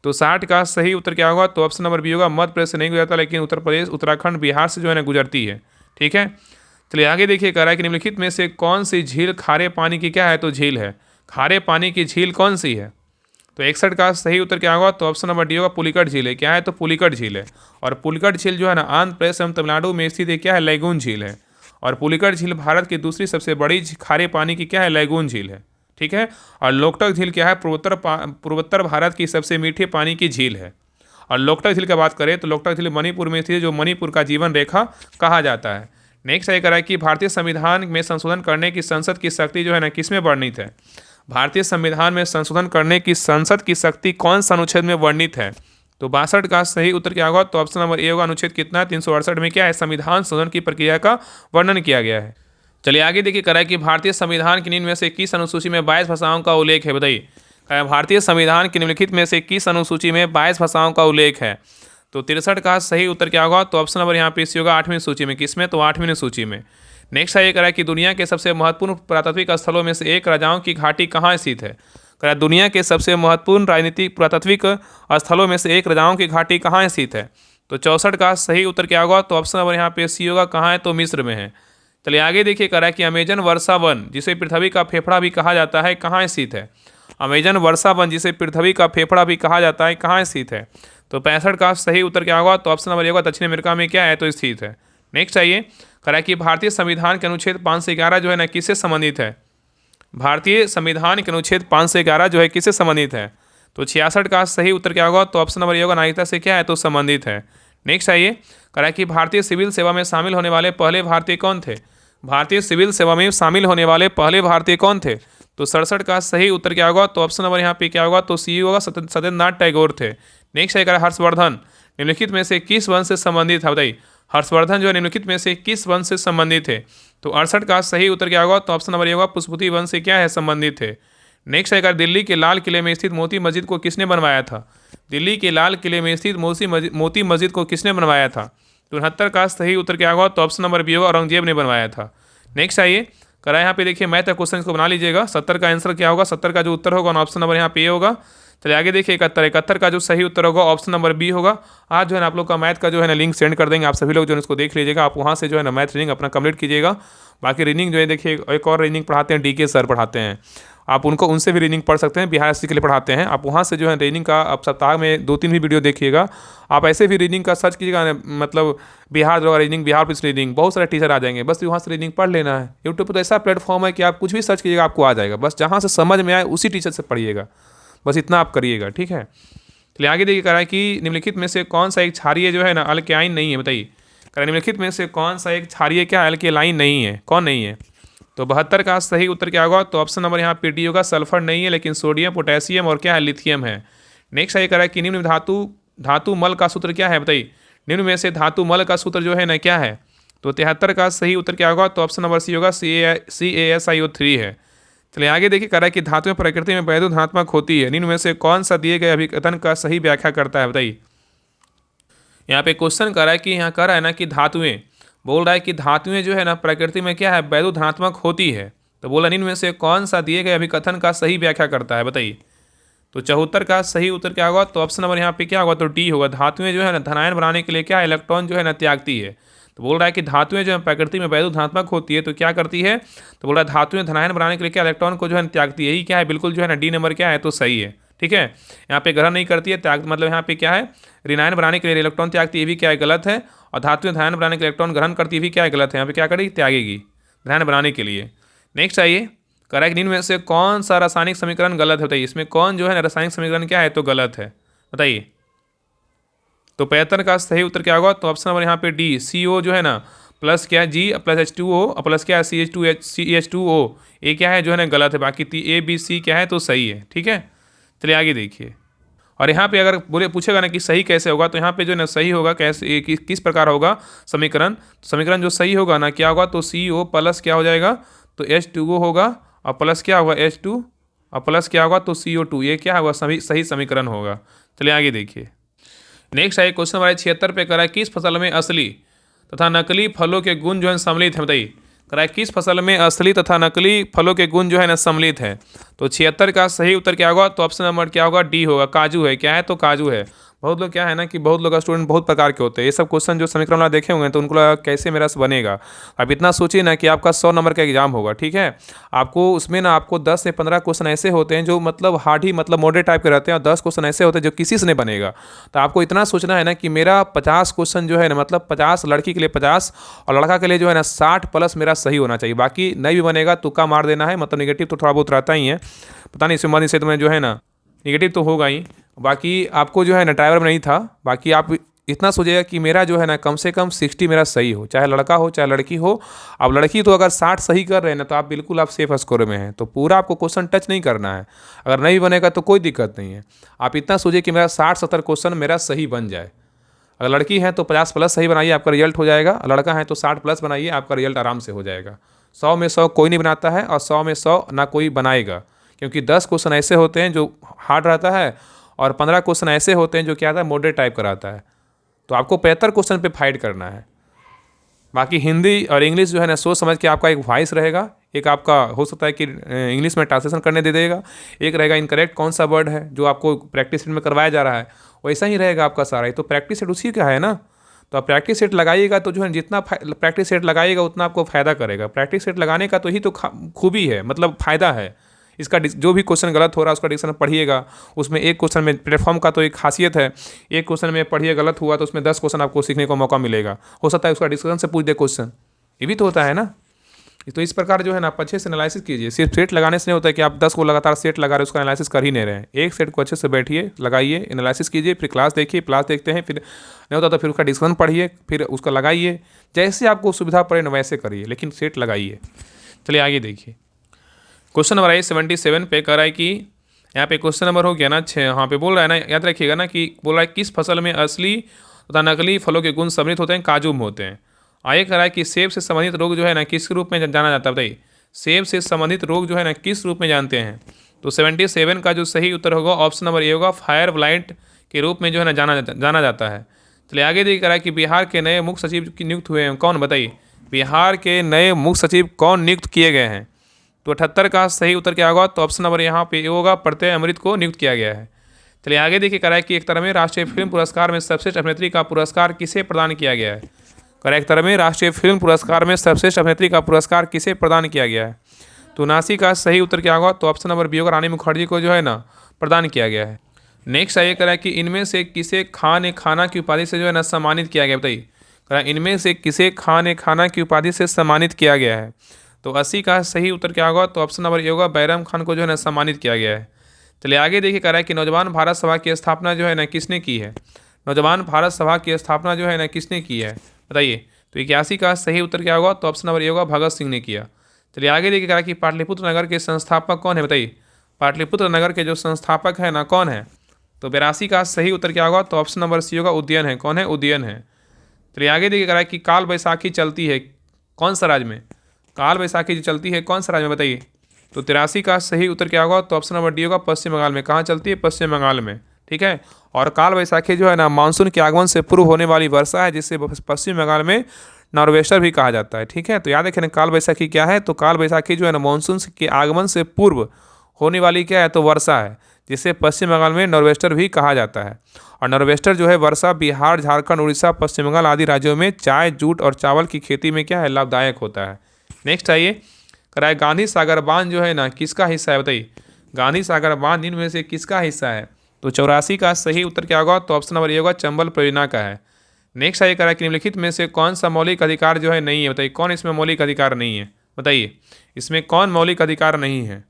तो 60 का सही उत्तर क्या होगा, तो ऑप्शन नंबर बी होगा मध्य प्रदेश से नहीं गुजरता, लेकिन उत्तर प्रदेश, उत्तराखंड, बिहार से जो है ना गुजरती है। ठीक है, चलिए आगे देखिए, कह रहा है कि निम्नलिखित में से कौन सी झील खारे पानी की क्या है, तो झील है। खारे पानी की झील कौन सी है। तो 61 का सही उत्तर क्या होगा, तो ऑप्शन नंबर डी होगा पुलिकट झील है। क्या है, तो पुलिकट झील है। और पुलिकट झील जो है ना आंध्र प्रदेश एवं तमिलनाडु में स्थित एक क्या है, लैगून झील है। और पुलिकट झील भारत की दूसरी सबसे बड़ी खारे पानी की क्या है, लैगून झील है। ठीक है, और लोकटक झील क्या है, पूर्वोत्तर भारत की सबसे मीठे पानी की झील है। और लोकटक झील की बात करें तो लोकटक झील मणिपुर में स्थित है, जो मणिपुर का जीवन रेखा कहा जाता है। नेक्स्ट ये कह रहा है कि भारतीय संविधान में संशोधन करने की संसद की शक्ति जो है ना किसमें वर्णित है। भारतीय संविधान में संशोधन करने की संसद की शक्ति कौन सा अनुच्छेद में वर्णित है। तो 62 का सही उत्तर क्या होगा, तो ऑप्शन नंबर ए होगा अनुच्छेद कितना 368 में क्या है, संविधान संशोधन की प्रक्रिया का वर्णन किया गया है। चलिए आगे देखिए, कह रहा है कि भारतीय संविधान की निम्न में से किस अनुसूची में 22 भाषाओं का उल्लेख है, बताइए। भारतीय संविधान की निम्नलिखित में से किस अनुसूची में 22 भाषाओं का उल्लेख है। तो 63 का सही उत्तर क्या होगा, तो ऑप्शन नंबर यहाँ पे सी होगा 8वीं सूची में। किसमें, तो 8वीं सूची में। नेक्स्ट ये कह रहा है कि दुनिया के सबसे महत्वपूर्ण पुरातात्विक स्थलों में से एक राजाओं की घाटी कहाँ स्थित है। कह रहा है दुनिया के सबसे महत्वपूर्ण राजनीतिक पुरातात्विक स्थलों में से एक राजाओं की घाटी कहाँ स्थित है। तो 64 का सही उत्तर क्या होगा, तो ऑप्शन नंबर यहाँ पे सी होगा, कहाँ है, तो मिस्र में है। चलिए आगे देखिए, कह रहा है कि अमेजन वर्षा वन जिसे पृथ्वी का फेफड़ा भी कहा जाता है कहाँ स्थित है। अमेजन वर्षा वन जिसे पृथ्वी का फेफड़ा भी कहा जाता है कहाँ स्थित है। तो 65 का सही उत्तर क्या होगा, तो ऑप्शन नंबर ए होगा दक्षिण अमेरिका में क्या है, तो स्थित है। नेक्स्ट आइए, कह रहा है कि भारतीय संविधान के अनुच्छेद 511 जो है ना किससे संबंधित है। भारतीय संविधान के अनुच्छेद 511 जो है किससे संबंधित है। तो 66 का सही उत्तर क्या होगा, तो ऑप्शन नंबर ए होगा नागरिकता से क्या है, तो संबंधित है। नेक्स्ट आइए, कह रहा है कि भारतीय सिविल सेवा में शामिल होने वाले पहले भारतीय कौन थे। भारतीय सिविल सेवा में शामिल होने वाले पहले भारतीय कौन थे। तो 67 का सही उत्तर क्या होगा, तो ऑप्शन नंबर यहाँ पे क्या होगा, तो सी होगा सत्येंद्रनाथ टैगोर थे। नेक्स्ट आएगा हर्षवर्धन निम्नलिखित में से किस वंश से संबंधित है, बताइए। हर्षवर्धन जो है निम्नलिखित में से किस वंश से संबंधित है। तो 68 का सही उत्तर क्या होगा, तो ऑप्शन नंबर ए होगा पुष्पवती वंश से क्या है, संबंधित है। नेक्स्ट आएगा दिल्ली के लाल किले में स्थित मोती मस्जिद को किसने बनवाया था। दिल्ली के लाल किले में स्थित मोती मस्जिद को किसने बनवाया था। तो 69 का सही उत्तर क्या होगा, तो ऑप्शन नंबर बी होगा औरंगजेब ने बनवाया था। नेक्स्ट आइए, करा यहाँ पे देखिए मैथ का क्वेश्चन इसको बना लीजिएगा। 70 का आंसर क्या होगा, 70 का जो उत्तर होगा ऑप्शन नंबर यहाँ पे ए होगा। चलिए आगे देखिए 71 का जो सही उत्तर होगा ऑप्शन नंबर बी होगा। आज जो है ना आप लोग का मैथ का जो है ना लिंक सेंड कर देंगे, आप सभी लोग जो है इसको देख लीजिएगा, आप वहाँ से जो है ना मैथ रीडिंग अपना कंप्लीट कीजिएगा। बाकी रीडिंग जो है देखिए एक और रीडिंग पढ़ाते हैं, डीके सर पढ़ाते हैं, आप उनसे भी रीडिंग पढ़ सकते हैं, बिहार एससी के लिए पढ़ाते हैं। आप वहाँ से जो है रीडिंग का आप सप्ताह में 2-3 भी वीडियो देखिएगा। आप ऐसे भी रीडिंग का सर्च कीजिएगा, मतलब बिहार दरोगा रीडिंग, बिहार पुलिस रीडिंग, बहुत सारे टीचर आ जाएंगे, बस वहाँ से रीडिंग पढ़ लेना है। यूट्यूब पर तो ऐसा प्लेटफॉर्म है कि आप कुछ भी सर्च कीजिएगा आपको आ जाएगा, बस जहाँ से समझ में आए उसी टीचर से पढ़िएगा, बस इतना आप करिएगा, ठीक है। चलिए आगे देखिए, कह रहा है कि निम्नलिखित में से कौन सा एक क्षारीय जो है ना अल्केलाइन नहीं है, बताइए। कह रहा है निम्नलिखित में से कौन सा एक क्षारीय क्या अल्केलाइन नहीं है, कौन नहीं है। तो 72 का सही उत्तर क्या होगा, तो ऑप्शन नंबर यहाँ पे डी होगा, सल्फर नहीं है, लेकिन सोडियम, पोटेशियम और क्या है, लिथियम है। नेक्स्ट ये कह रहा है कि निम्न धातु मल का सूत्र क्या है, बताइए। निम्न में से धातु मल का सूत्र जो है ना क्या है। तो 73 का सही उत्तर क्या होगा, तो ऑप्शन नंबर सी होगा, CaSiO3 है। चलिए आगे देखिए, कह रहा है कि धातुएं प्रकृति में वैद्युत धनात्मक होती है, निम्न में से कौन सा दिए गए अभिकथन का सही व्याख्या करता है, बताइए। यहाँ पे क्वेश्चन कर रहा है कि यहाँ कह रहा है ना कि धातुएं, बोल रहा है कि धातुएं जो है ना प्रकृति में क्या है, वैद्युत धनात्मक होती है। तो बोला निम्न में से कौन सा दिए गए अभिकथन का सही व्याख्या करता है, बताइए। तो 74 का सही उत्तर क्या होगा, तो ऑप्शन नंबर यहाँ पे क्या होगा, तो डी होगा। धातुएं जो है ना धनायन बनाने के लिए क्या इलेक्ट्रॉन जो है ना त्यागती है। तो बोल रहा है कि धातुएं जो है प्रकृति में वैद्युत धनात्मक होती है, तो क्या करती है, तो बोल रहा है धातुएं धनायन बनाने के लिए क्या इलेक्ट्रॉन को जो है त्यागती है। यही क्या है, बिल्कुल जो है ना डी नंबर क्या है, तो सही है, ठीक है। यहाँ पे ग्रहण नहीं करती है, त्याग मतलब यहाँ पे क्या है, ऋणायन बनाने के लिए इलेक्ट्रॉन त्यागती है, ये भी क्या है, गलत है। और धातुएं धनायन बनाने के लिए इलेक्ट्रॉन ग्रहण करती है, भी क्या है, गलत है। यहाँ पे क्या करेगी, त्यागेगी धनायन बनाने के लिए। नेक्स्ट आइए, कह रहा है कि निम्न में से कौन सा रासायनिक समीकरण गलत है, बताइए। इसमें कौन जो है रासायनिक समीकरण क्या है, तो गलत है, बताइए। तो 75 का सही उत्तर क्या होगा, तो ऑप्शन नंबर यहाँ पे डी, CO जो है ना प्लस क्या है जी प्लस H2O प्लस क्या है CH2O, ये क्या है जो है ना गलत है, बाकी ABC क्या है तो सही है। ठीक है, चलिए आगे देखिए। और यहाँ पे अगर बोले पूछेगा ना कि सही कैसे होगा, तो यहाँ पे जो है ना सही होगा कैसे, किस प्रकार होगा समीकरण। समीकरण जो सही होगा ना क्या होगा, तो CO प्लस क्या हो जाएगा, तो H2O होगा, और प्लस क्या होगा H2, और प्लस क्या होगा तो CO2, ये क्या होगा सही समीकरण होगा। चलिए आगे देखिए। नेक्स्ट है क्वेश्चन नंबर 76 पे करा है किस फसल में असली तथा नकली फलों के गुण जो है सम्मिलित है, बताइए। करा है किस फसल में असली तथा नकली फलों के गुण जो है ना सम्मिलित है। तो 76 का सही उत्तर क्या होगा, तो ऑप्शन नंबर क्या होगा, डी होगा, काजू है। क्या है, तो काजू है। बहुत लोग क्या है ना कि बहुत लोग स्टूडेंट बहुत प्रकार के होते हैं, ये सब क्वेश्चन जो समीकरण वाला देखे होंगे तो उनको लगा कैसे मेरा बनेगा। अब इतना सोचिए ना कि आपका 100 नंबर का एग्जाम होगा, ठीक है। आपको उसमें ना आपको 10 से 15 क्वेश्चन ऐसे होते हैं जो मतलब हार्ड ही मतलब मॉडरेट टाइप के रहते हैं, और 10 क्वेश्चन ऐसे होते हैं जो किसी से नहीं बनेगा। तो आपको इतना सोचना है ना कि मेरा 50 क्वेश्चन जो है ना, मतलब 50 लड़की के लिए 50 और लड़का के लिए जो है ना 60 प्लस मेरा सही होना चाहिए। बाकी नहीं भी बनेगा तुक्का मार देना है, मतलब निगेटिव तो थोड़ा बहुत रहता ही है, पता नहीं इसमें मनी से तुम्हें जो है ना निगेटिव तो होगा ही। बाकी आपको जो है ना ड्राइवर में नहीं था, बाकी आप इतना सोचिएगा कि मेरा जो है ना कम से कम 60 मेरा सही हो, चाहे लड़का हो चाहे लड़की हो। अब लड़की तो अगर 60 सही कर रहे हैं ना तो आप बिल्कुल आप सेफ स्कोर में हैं, तो पूरा आपको क्वेश्चन टच नहीं करना है। अगर नहीं बनेगा तो कोई दिक्कत नहीं है, आप इतना सोचिए कि मेरा 60-70 क्वेश्चन मेरा सही बन जाए। अगर लड़की है तो 50 प्लस सही बनाइए, आपका रिजल्ट हो जाएगा। लड़का है तो 60 प्लस बनाइए, आपका रिजल्ट आराम से हो जाएगा। 100 में 100 कोई नहीं बनाता है, और 100 में 100 ना कोई बनाएगा, क्योंकि 10 क्वेश्चन ऐसे होते हैं जो हार्ड रहता है, और 15 क्वेश्चन ऐसे होते हैं जो क्या आता है मॉडरेट टाइप का रहता है। तो आपको 75 क्वेश्चन पे फाइट करना है। बाकी हिंदी और इंग्लिश जो है ना सोच समझ के आपका एक वॉइस रहेगा, एक आपका हो सकता है कि इंग्लिश में ट्रांसलेशन करने दे देगा, एक रहेगा इनकरेक्ट कौन सा वर्ड है जो आपको प्रैक्टिस सेट में करवाया जा रहा है, वैसा ही रहेगा आपका सारा। तो प्रैक्टिस सेट उसी का है ना, तो आप प्रैक्टिस सेट लगाइएगा तो जो है जितना प्रैक्टिस सेट लगाइएगा उतना आपको फ़ायदा करेगा। प्रैक्टिस सेट लगाने का तो ही तो खूबी है, मतलब फ़ायदा है इसका। जो भी क्वेश्चन गलत हो रहा है उसका डिक्शन पढ़िएगा, उसमें एक क्वेश्चन में प्लेटफॉर्म का तो एक खासियत है, एक क्वेश्चन में पढ़िए गलत हुआ तो उसमें 10 क्वेश्चन आपको सीखने को मौका मिलेगा। हो सकता है उसका डिस्कशन से पूछ दे क्वेश्चन, ये भी तो होता है ना। तो इस प्रकार जो है ना आप अच्छे से एनालिसिस कीजिए। सिर्फ सेट लगाने से नहीं होता है कि आप 10 को लगातार सेट लगा रहे उसका एनालिसिस कर ही नहीं रहे हैं। एक सेट को अच्छे से बैठिए, लगाइए, एनालिसिस कीजिए, फिर क्लास देखिए, क्लास देखते हैं, फिर नहीं होता तो फिर उसका डिस्कशन पढ़िए, फिर उसका लगाइए, जैसे आपको सुविधा पड़े ना वैसे करिए, लेकिन सेट लगाइए। चलिए आगे देखिए। क्वेश्चन नंबर है 77 पे कर रहा है कि यहाँ पे क्वेश्चन नंबर हो गया ना 6, यहाँ पे बोल रहा है ना, याद रखिएगा ना कि बोल रहा है किस फसल में असली तथा नकली फलों के गुण सम्मिलित होते हैं, काजू में होते हैं। आगे कह रहा है कि सेब से संबंधित रोग जो है ना किस रूप में जाना जाता है, बताइए। सेब से संबंधित रोग जो है ना किस रूप में जानते हैं। तो 77 का जो सही उत्तर होगा ऑप्शन नंबर ए होगा, फायर ब्लाइट के रूप में जो है ना जाना जाता है। चलिए आगे देखिए, कह रहा है कि बिहार के नए मुख्य सचिव नियुक्त हुए हैं कौन, बताइए। बिहार के नए मुख्य सचिव कौन नियुक्त किए गए हैं। तो 78 का सही उत्तर क्या होगा, तो ऑप्शन नंबर यहाँ पे होगा, प्रत्यय अमृत को नियुक्त किया गया है। चलिए आगे देखिए, कह रहा है कि एक तरह में राष्ट्रीय फिल्म पुरस्कार में सर्वश्रेष्ठ अभिनेत्री का पुरस्कार किसे प्रदान किया गया है। करेक्ट तरह में राष्ट्रीय फिल्म पुरस्कार में सर्वश्रेष्ठ अभिनेत्री का पुरस्कार किसे प्रदान किया गया है। तो 79 का सही उत्तर क्या होगा, तो ऑप्शन नंबर बी होगा, रानी मुखर्जी को जो है ना प्रदान किया गया है। नेक्स्ट आइए करा कि इनमें से किसे खान ए खाना की उपाधि से जो है ना सम्मानित किया गया, बताइए। करा इनमें से किसे खान ए खाना की उपाधि से सम्मानित किया गया है। तो 80 का सही उत्तर क्या होगा, तो ऑप्शन नंबर ए होगा, बैरम खान को जो है ना सम्मानित किया गया है। चलिए आगे देखिए, कह रहा है कि नौजवान भारत सभा की स्थापना जो है ना किसने की है। नौजवान भारत सभा की स्थापना जो है ना किसने की है, बताइए। तो 81 का सही उत्तर क्या होगा, तो ऑप्शन नंबर ए होगा, भगत सिंह ने किया। चलिए आगे देखिए, कह रहा है कि पाटलिपुत्र नगर के संस्थापक कौन है, बताइए। पाटलिपुत्र नगर के जो संस्थापक है ना कौन है। तो 82 का सही उत्तर क्या होगा, तो ऑप्शन नंबर सी होगा, उदयन है। कौन है, उदयन है। चलिए आगे देखिए, कह रहा है कि काल बैसाखी चलती है कौन सा राज्य में। काल बैसाखी जो चलती है कौन सा राज्य में, बताइए। तो 83 का सही उत्तर क्या होगा, तो ऑप्शन नंबर डी होगा, पश्चिम बंगाल में। कहाँ चलती है, पश्चिम बंगाल में, ठीक है। और काल बैसाखी जो है ना मानसून के आगमन से पूर्व होने वाली वर्षा है, जिससे पश्चिम बंगाल में नॉर्वेस्टर भी कहा जाता है, ठीक है। तो याद रखें काल बैसाखी क्या है, तो काल बैसाखी जो है ना मानसून के आगमन से पूर्व होने वाली क्या है, तो वर्षा है, जिसे पश्चिम बंगाल में नॉर्वेस्टर भी कहा जाता है। और नॉर्वेस्टर जो है वर्षा बिहार, झारखंड, उड़ीसा, पश्चिम बंगाल आदि राज्यों में चाय, जूट और चावल की खेती में क्या है, लाभदायक होता है। नेक्स्ट आइए, कराए गांधी सागर बांध जो है ना किसका हिस्सा है, बताइए। गांधी सागर बांध इनमें से किसका हिस्सा है। तो 84 का सही उत्तर क्या होगा, तो ऑप्शन नंबर ए होगा, चंबल परियोजना का है। नेक्स्ट आइए, करा कि निम्नलिखित में से कौन सा मौलिक अधिकार जो है नहीं है, बताइए। कौन इसमें मौलिक अधिकार नहीं है, बताइए। इसमें कौन मौलिक अधिकार नहीं है।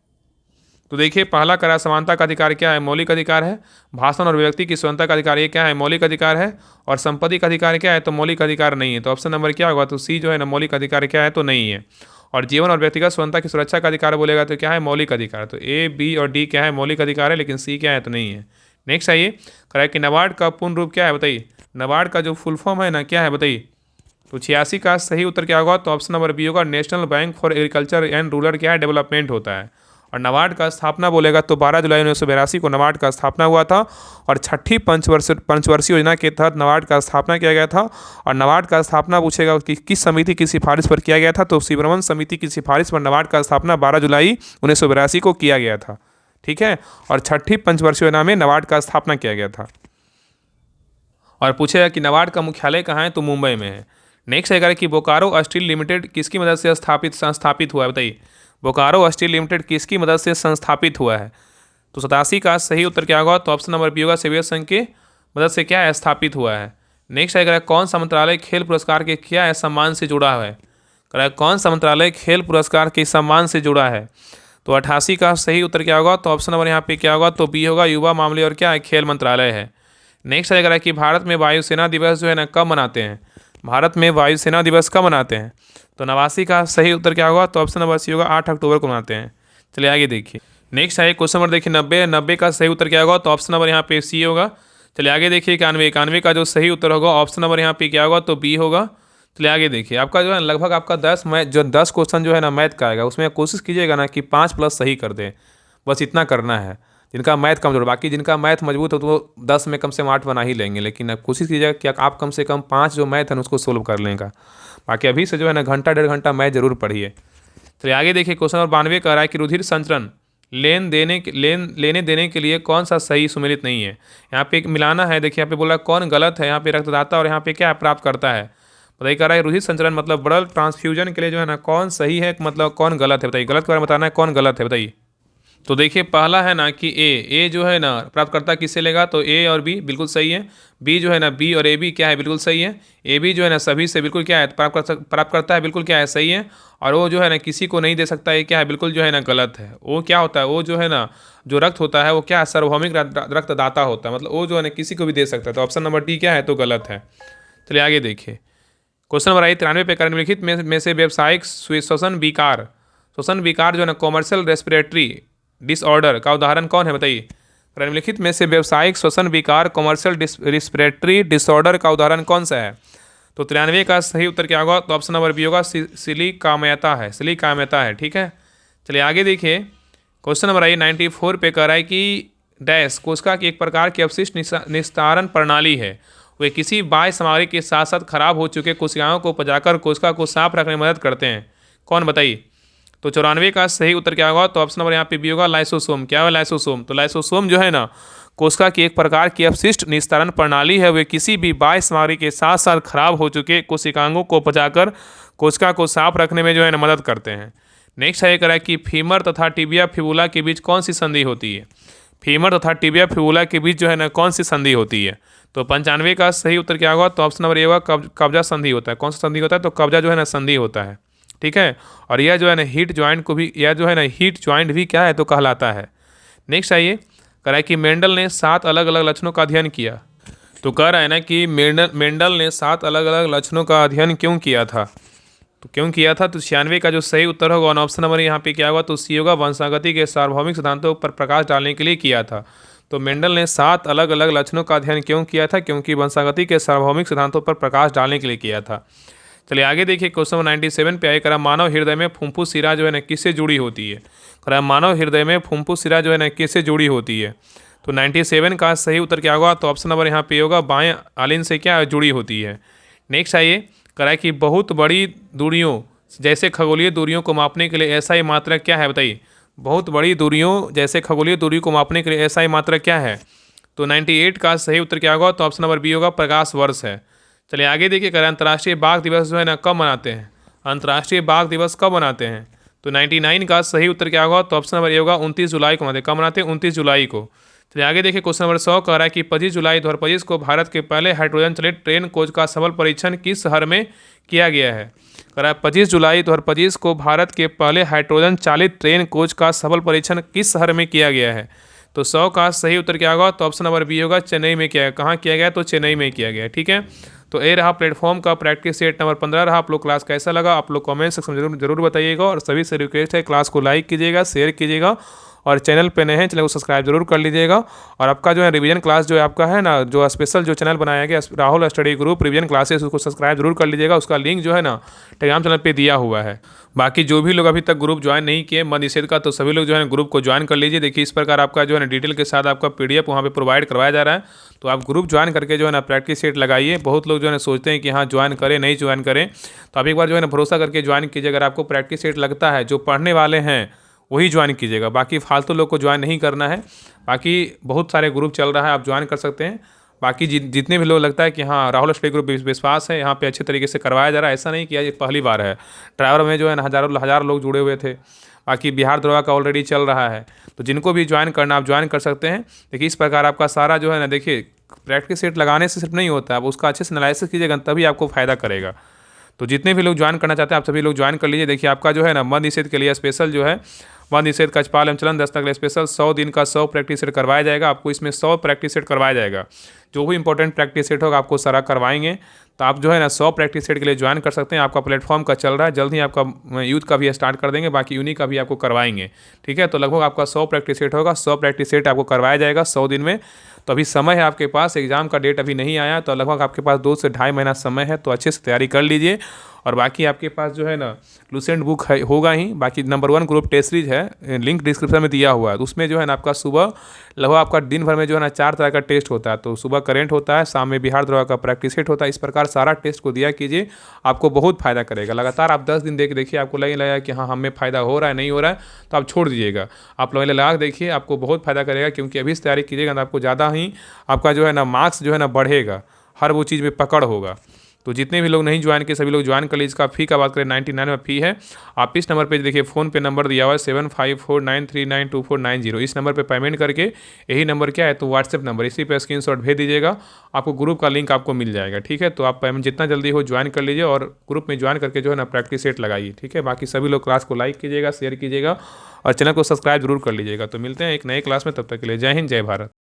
तो देखिए पहला करा समानता का अधिकार क्या है, मौलिक अधिकार है। भाषण और व्यक्ति की स्वतंत्रता का अधिकार ये क्या है, मौलिक अधिकार है। और संपत्ति का अधिकार क्या है, तो मौलिक अधिकार नहीं है। तो ऑप्शन नंबर क्या होगा, तो सी जो है ना मौलिक अधिकार क्या है, तो नहीं है। और जीवन और व्यक्तिगत स्वतंत्रता की सुरक्षा का अधिकार बोलेगा तो क्या है, मौलिक अधिकार। तो ए, बी और डी क्या है, मौलिक अधिकार है, लेकिन सी क्या है, तो नहीं है। नेक्स्ट आइए, करेक्ट कि नाबार्ड का पूर्ण रूप क्या है बताइए। नाबार्ड का जो फुल फॉर्म है ना क्या है बताइए। तो 86 का सही उत्तर क्या होगा, तो ऑप्शन नंबर बी होगा, national bank for agriculture and rural क्या है, डेवलपमेंट होता है। और नाबार्ड का स्थापना बोलेगा तो 12 जुलाई 1982 को नाबार्ड का स्थापना हुआ था। और छठी पंचवर्षीय योजना के तहत नाबार्ड का स्थापना किया गया था। और नाबार्ड का स्थापना पूछेगा कि किस समिति की सिफारिश पर किया गया था, तो सुब्रमण्यम समिति की सिफारिश पर नाबार्ड का स्थापना 12 जुलाई 1982 को किया गया था। ठीक है, और छठी पंचवर्षीय योजना में नाबार्ड का स्थापना किया गया था। और पूछेगा कि नाबार्ड का मुख्यालय कहाँ है, तो मुंबई में है। नेक्स्ट है कि बोकारो स्टील लिमिटेड किसकी मदद से संस्थापित हुआ है बताइए। बोकारो स्टील लिमिटेड किसकी मदद से संस्थापित हुआ है, तो 87 का सही उत्तर क्या होगा, तो ऑप्शन नंबर बी होगा, सोवियत संघ के मदद से क्या है, स्थापित हुआ है। नेक्स्ट है कौन सा मंत्रालय खेल पुरस्कार के क्या है, सम्मान से जुड़ा है। कौन सा मंत्रालय खेल पुरस्कार के सम्मान से जुड़ा है, तो 88 का सही उत्तर क्या होगा, तो ऑप्शन नंबर यहाँ पे क्या होगा, तो बी होगा, युवा मामले और क्या है, खेल मंत्रालय है। नेक्स्ट है कि भारत में वायुसेना दिवस जो है ना कब मनाते हैं। भारत में वायुसेना दिवस कब मनाते हैं, तो 89 का सही उत्तर क्या होगा, तो ऑप्शन नंबर सी होगा, 8 अक्टूबर को मनाते हैं। चलिए आगे देखिए। नेक्स्ट है क्वेश्चन नंबर देखिए 90 का सही उत्तर क्या होगा, तो ऑप्शन नंबर यहाँ पे सी होगा। चलिए आगे देखिए 91 का जो सही उत्तर होगा ऑप्शन नंबर यहाँ पे क्या होगा, तो बी होगा। चलिए आगे देखिए, आपका जो है लगभग आपका 10 क्वेश्चन जो है ना मैथ का आएगा, उसमें कोशिश कीजिएगा ना कि 5+ सही कर दें, बस इतना करना है। जिनका मैथ कमजोर, बाकी जिनका मैथ मजबूत हो तो वो 10 में कम से कम 8 बना ही लेंगे, लेकिन अब कोशिश कीजिएगा कि आप कम से कम 5 जो मैथ है उसको सोल्व कर लेगा। बाकी अभी से जो है ना घंटा 1.5 घंटा मैथ जरूर पढ़िए। चलिए आगे देखिए, क्वेश्चन नंबर 92 कह रहा है कि रुधिर संचरण लेने देने के लिए कौन सा सही सुमेलित नहीं है। यहाँ पे एक मिलाना है, देखिए यहाँ पे बोला कौन गलत है, यहाँ पे रक्तदाता और यहाँ पे क्या प्राप्त करता है। बताइए कह रहा है रुधिर संचरण मतलब ब्लड ट्रांसफ्यूजन के लिए जो है ना कौन सही है, मतलब कौन गलत है। बताइए गलत के बारे में बताना है, कौन गलत है बताइए। तो देखिए पहला है ना कि ए जो है ना प्राप्तकर्ता किससे लेगा, तो ए और बी बिल्कुल सही है। बी जो है ना बी और ए बी क्या है, बिल्कुल सही है। ए बी जो है ना सभी से बिल्कुल क्या है, प्राप्त करता है, बिल्कुल क्या है, सही है। और वो जो है ना किसी को नहीं दे सकता, ये क्या है, बिल्कुल जो है ना गलत है। वो क्या होता है, वो जो है ना जो रक्त होता है वो क्या है, सार्वभौमिक रक्तदाता होता है, मतलब वो जो है ना किसी को भी दे सकता है। तो ऑप्शन नंबर डी क्या है, तो गलत है। चलिए आगे देखिए, क्वेश्चन नंबर 93 पे निम्नलिखित में से व्यावसायिक श्वसन विकार जो है ना कॉमर्शियल रेस्पिरेटरी डिसऑर्डर का उदाहरण कौन है बताइए। निम्नलिखित में से व्यावसायिक श्वसन विकार कॉमर्शियल रेस्पिरेटरी डिसऑर्डर का उदाहरण कौन सा है, तो 93 का सही उत्तर क्या होगा, तो ऑप्शन नंबर बी होगा, सिलिकाम्यता है। ठीक है, चलिए आगे देखिए, क्वेश्चन नंबर 94 पे कह रहा है कि डैश कोशिका की एक प्रकार की अपशिष्ट निस्तारण प्रणाली है, वे किसी बाह्य सामग्री के साथ साथ खराब हो चुके कोशिकाओं को पचाकर कोशिका को साफ रखने में मदद करते हैं, कौन बताइए। तो 94 का सही उत्तर क्या होगा, तो ऑप्शन नंबर यहाँ पे बी होगा, लाइसोसोम। क्या है लाइसोसोम, तो लाइसोसोम जो है ना कोशिका की एक प्रकार की अपशिष्ट निस्तारण प्रणाली है, वे किसी भी बाह्य सामग्री के साथ साथ खराब हो चुके कोशिकाओं को पचाकर कोशिका को साफ रखने में जो है ना मदद करते हैं। नेक्स्ट है कह रहा है कि फीमर तथा टिबिया फिबुला के बीच कौन सी संधि होती है। फीमर तथा टिबिया फिबुला के बीच जो है ना कौन सी संधि होती है, तो 95 का सही उत्तर क्या होगा, तो ऑप्शन नंबर ए होगा, कब्जा संधि होता है। कौन सा संधि होता है, तो कब्जा जो है ना संधि होता है। ठीक है, और यह जो है ना हीट ज्वाइंट भी क्या है, तो कहलाता है। नेक्स्ट आइए, कह रहा है कि मेंडल ने 7 अलग अलग लक्षणों का अध्ययन किया। तो कह रहा है ना कि मेंडल ने 7 अलग अलग लक्षणों का अध्ययन क्यों किया था, तो 96 का जो सही उत्तर होगा ऑप्शन नंबर यहाँ पे क्या होगा, तो सी होगा, वंशागति के सार्वभौमिक सिद्धांतों पर प्रकाश डालने के लिए किया था। तो मेंडल ने 7 अलग अलग लक्षणों का अध्ययन क्यों किया था, क्योंकि वंशागति के सार्वभौमिक सिद्धांतों पर प्रकाश डालने के लिए किया था। चलिए आगे देखिए, क्वेश्चन 97 पे आए, करा मानव हृदय में फुफ्फुस शिरा जो है ना किससे जुड़ी होती है। करा मानव हृदय में फुफ्फुस शिरा जो है ना किससे जुड़ी होती है, तो 97 का सही उत्तर क्या होगा, तो ऑप्शन नंबर यहाँ पे होगा, बाएं आलिन से क्या जुड़ी होती है। नेक्स्ट आइए, करा कि बहुत बड़ी दूरियों जैसे खगोलीय दूरियों को मापने के लिए ऐसा ही मात्रक क्या है बताइए। बहुत बड़ी दूरियों जैसे खगोलीय दूरी को मापने के लिए ऐसा ही मात्रक क्या है, तो 98 का सही उत्तर क्या होगा, तो ऑप्शन नंबर बी होगा, प्रकाश वर्ष है। चलिए आगे देखिए, करें अंतर्राष्ट्रीय बाघ दिवस जो है ना कब मनाते हैं। अंतर्राष्ट्रीय बाघ दिवस कब मनाते हैं, तो 99 का सही उत्तर क्या होगा, तो ऑप्शन नंबर ए होगा, 29 जुलाई को मनाते हैं। कब मनाते हैं, 29 जुलाई को। चलिए आगे देखिए, क्वेश्चन नंबर 100 कह रहा है कि 25 जुलाई 2025 को भारत के पहले हाइड्रोजन चलित ट्रेन कोच का सफल परीक्षण किस शहर में किया गया है। कह रहा है 25 जुलाई 2025 को भारत के पहले हाइड्रोजन चालित ट्रेन कोच का सफल परीक्षण किस शहर में किया गया है। तो 100 का सही उत्तर क्या होगा, तो ऑप्शन नंबर बी होगा, चेन्नई में किया गया। कहाँ किया गया, तो चेन्नई में किया गया। ठीक है, तो ये रहा प्लेटफॉर्म का प्रैक्टिस सेट नंबर 15 रहा। आप लोग क्लास कैसा लगा आप लोग कमेंट सेक्शन में जरूर बताइएगा, और सभी से रिक्वेस्ट है क्लास को लाइक कीजिएगा, शेयर कीजिएगा, और चैनल पे नए हैं चैनल को सब्सक्राइब जरूर कर लीजिएगा। और आपका जो है रिवीजन क्लास जो है आपका है ना, जो स्पेशल जो चैनल बनाया गया Rahul study group revision classes, उसको सब्सक्राइब जरूर कर लीजिएगा। उसका लिंक जो है ना टेलीग्राम चैनल पे दिया हुआ है। बाकी जो भी लोग अभी तक ग्रुप ज्वाइन नहीं किए मद निषेध का, तो सभी लोग जो है ग्रुप को ज्वाइन कर लीजिए। देखिए इस प्रकार आपका जो है ना डिटेल के साथ आपका PDF वहाँ पे प्रोवाइड करवाया जा रहा है। तो आप ग्रुप ज्वाइन करके जो है ना प्रैक्टिस सेट लगाइए। बहुत लोग जो है ना सोचते हैं कि हाँ ज्वाइन करें नहीं ज्वाइन करें, तो आप एक बार जो है ना भरोसा करके ज्वाइन कीजिए। अगर आपको प्रैक्टिस सेट लगता है, जो पढ़ने वाले हैं वही ज्वाइन कीजिएगा, बाकी फालतू लोग को ज्वाइन नहीं करना है। बाकी बहुत सारे ग्रुप चल रहा है, आप ज्वाइन कर सकते हैं। बाकी जितने भी लोग लगता है कि हाँ राहुल स्टडी ग्रुप विश्वास है, यहाँ पे अच्छे तरीके से करवाया जा रहा है, ऐसा नहीं किया ये पहली बार है। ड्राइवर में जो है ना हज़ार लोग जुड़े हुए थे। बाकी बिहार दरोगा का ऑलरेडी चल रहा है, तो जिनको भी ज्वाइन करना आप ज्वाइन कर सकते हैं। देखिए इस प्रकार आपका सारा जो है ना, देखिए प्रैक्टिस सेट लगाने से सिर्फ नहीं होता है, आप उसका अच्छे से एनालिसिस कीजिएगा तभी आपको फ़ायदा करेगा। तो जितने भी लोग ज्वाइन करना चाहते हैं आप सभी लोग ज्वाइन कर लीजिए। देखिए आपका जो है ना मद निषेध के लिए स्पेशल जो है मद निषेध कछपाल एवं चलन दस्तक के लिए स्पेशल 100 दिन का 100 प्रैक्टिस सेट करवाया जाएगा। आपको इसमें 100 प्रैक्टिस सेट करवाया जाएगा। जो भी इंपॉर्टेंट प्रैक्टिस सेट होगा आपको सारा करवाएंगे। तो आप जो है ना 100 प्रैक्टिस सेट के लिए ज्वाइन कर सकते हैं। आपका प्लेटफॉर्म का चल रहा है, जल्द ही आपका यूथ का भी स्टार्ट कर देंगे, बाकी यूनी का भी आपको करवाएंगे। ठीक है, तो लगभग आपका 100 प्रैक्टिस सेट होगा। 100 प्रैक्टिस सेट आपको करवाया जाएगा 100 दिन में। तो अभी समय है आपके पास, एग्जाम का डेट अभी नहीं आया, तो लगभग आपके पास 2 से ढाई महीना समय है। तो अच्छे से तैयारी कर लीजिए। और बाकी आपके पास जो है ना लूसेंट बुक है होगा ही। बाकी नंबर 1 ग्रुप टेस्ट सीरीज है, लिंक डिस्क्रिप्शन में दिया हुआ है। तो उसमें जो है ना आपका सुबह लगभग आपका दिन भर में जो है ना 4 तरह का टेस्ट होता है। तो सुबह करेंट होता है, शाम में बिहार दरोगा का प्रैक्टिस सेट होता है। इस प्रकार सारा टेस्ट को दिया कीजिए, आपको बहुत फायदा करेगा। लगातार आप 10 दिन देखिए, आपको लगेगा कि हाँ हमें फ़ायदा हो रहा है नहीं हो रहा है, तो आप छोड़ दीजिएगा। आप लोग लगा के देखिए, आपको बहुत फायदा करेगा। क्योंकि अभी से तैयारी कीजिएगा तो आपको ज़्यादा ही आपका जो है ना मार्क्स जो है ना बढ़ेगा, हर वो चीज़ में पकड़ होगा। तो जितने भी लोग नहीं ज्वाइन किए सभी लोग ज्वाइन कर लीजिए। इसका फ़ी का बात करें 99 में फ़ी है। आप इस नंबर पे देखिए फ़ोन पे नंबर दिया हुआ है 7549392490। इस नंबर पे पेमेंट करके, यही नंबर क्या है तो व्हाट्सएप नंबर, इसी पे स्क्रीनशॉट भेज दीजिएगा, आपको ग्रुप का लिंक आपको मिल जाएगा। ठीक है, तो आप पेमेंट जितना जल्दी हो ज्वाइन कर लीजिए और ग्रुप में ज्वाइन करके जो है ना प्रैक्टिस सेट लगाइए। ठीक है, बाकी सभी लोग क्लास को लाइक कीजिएगा, शेयर कीजिएगा और चैनल को सब्सक्राइब जरूर कर लीजिएगा। तो मिलते हैं एक नए क्लास में, तब तक के लिए जय हिंद जय भारत।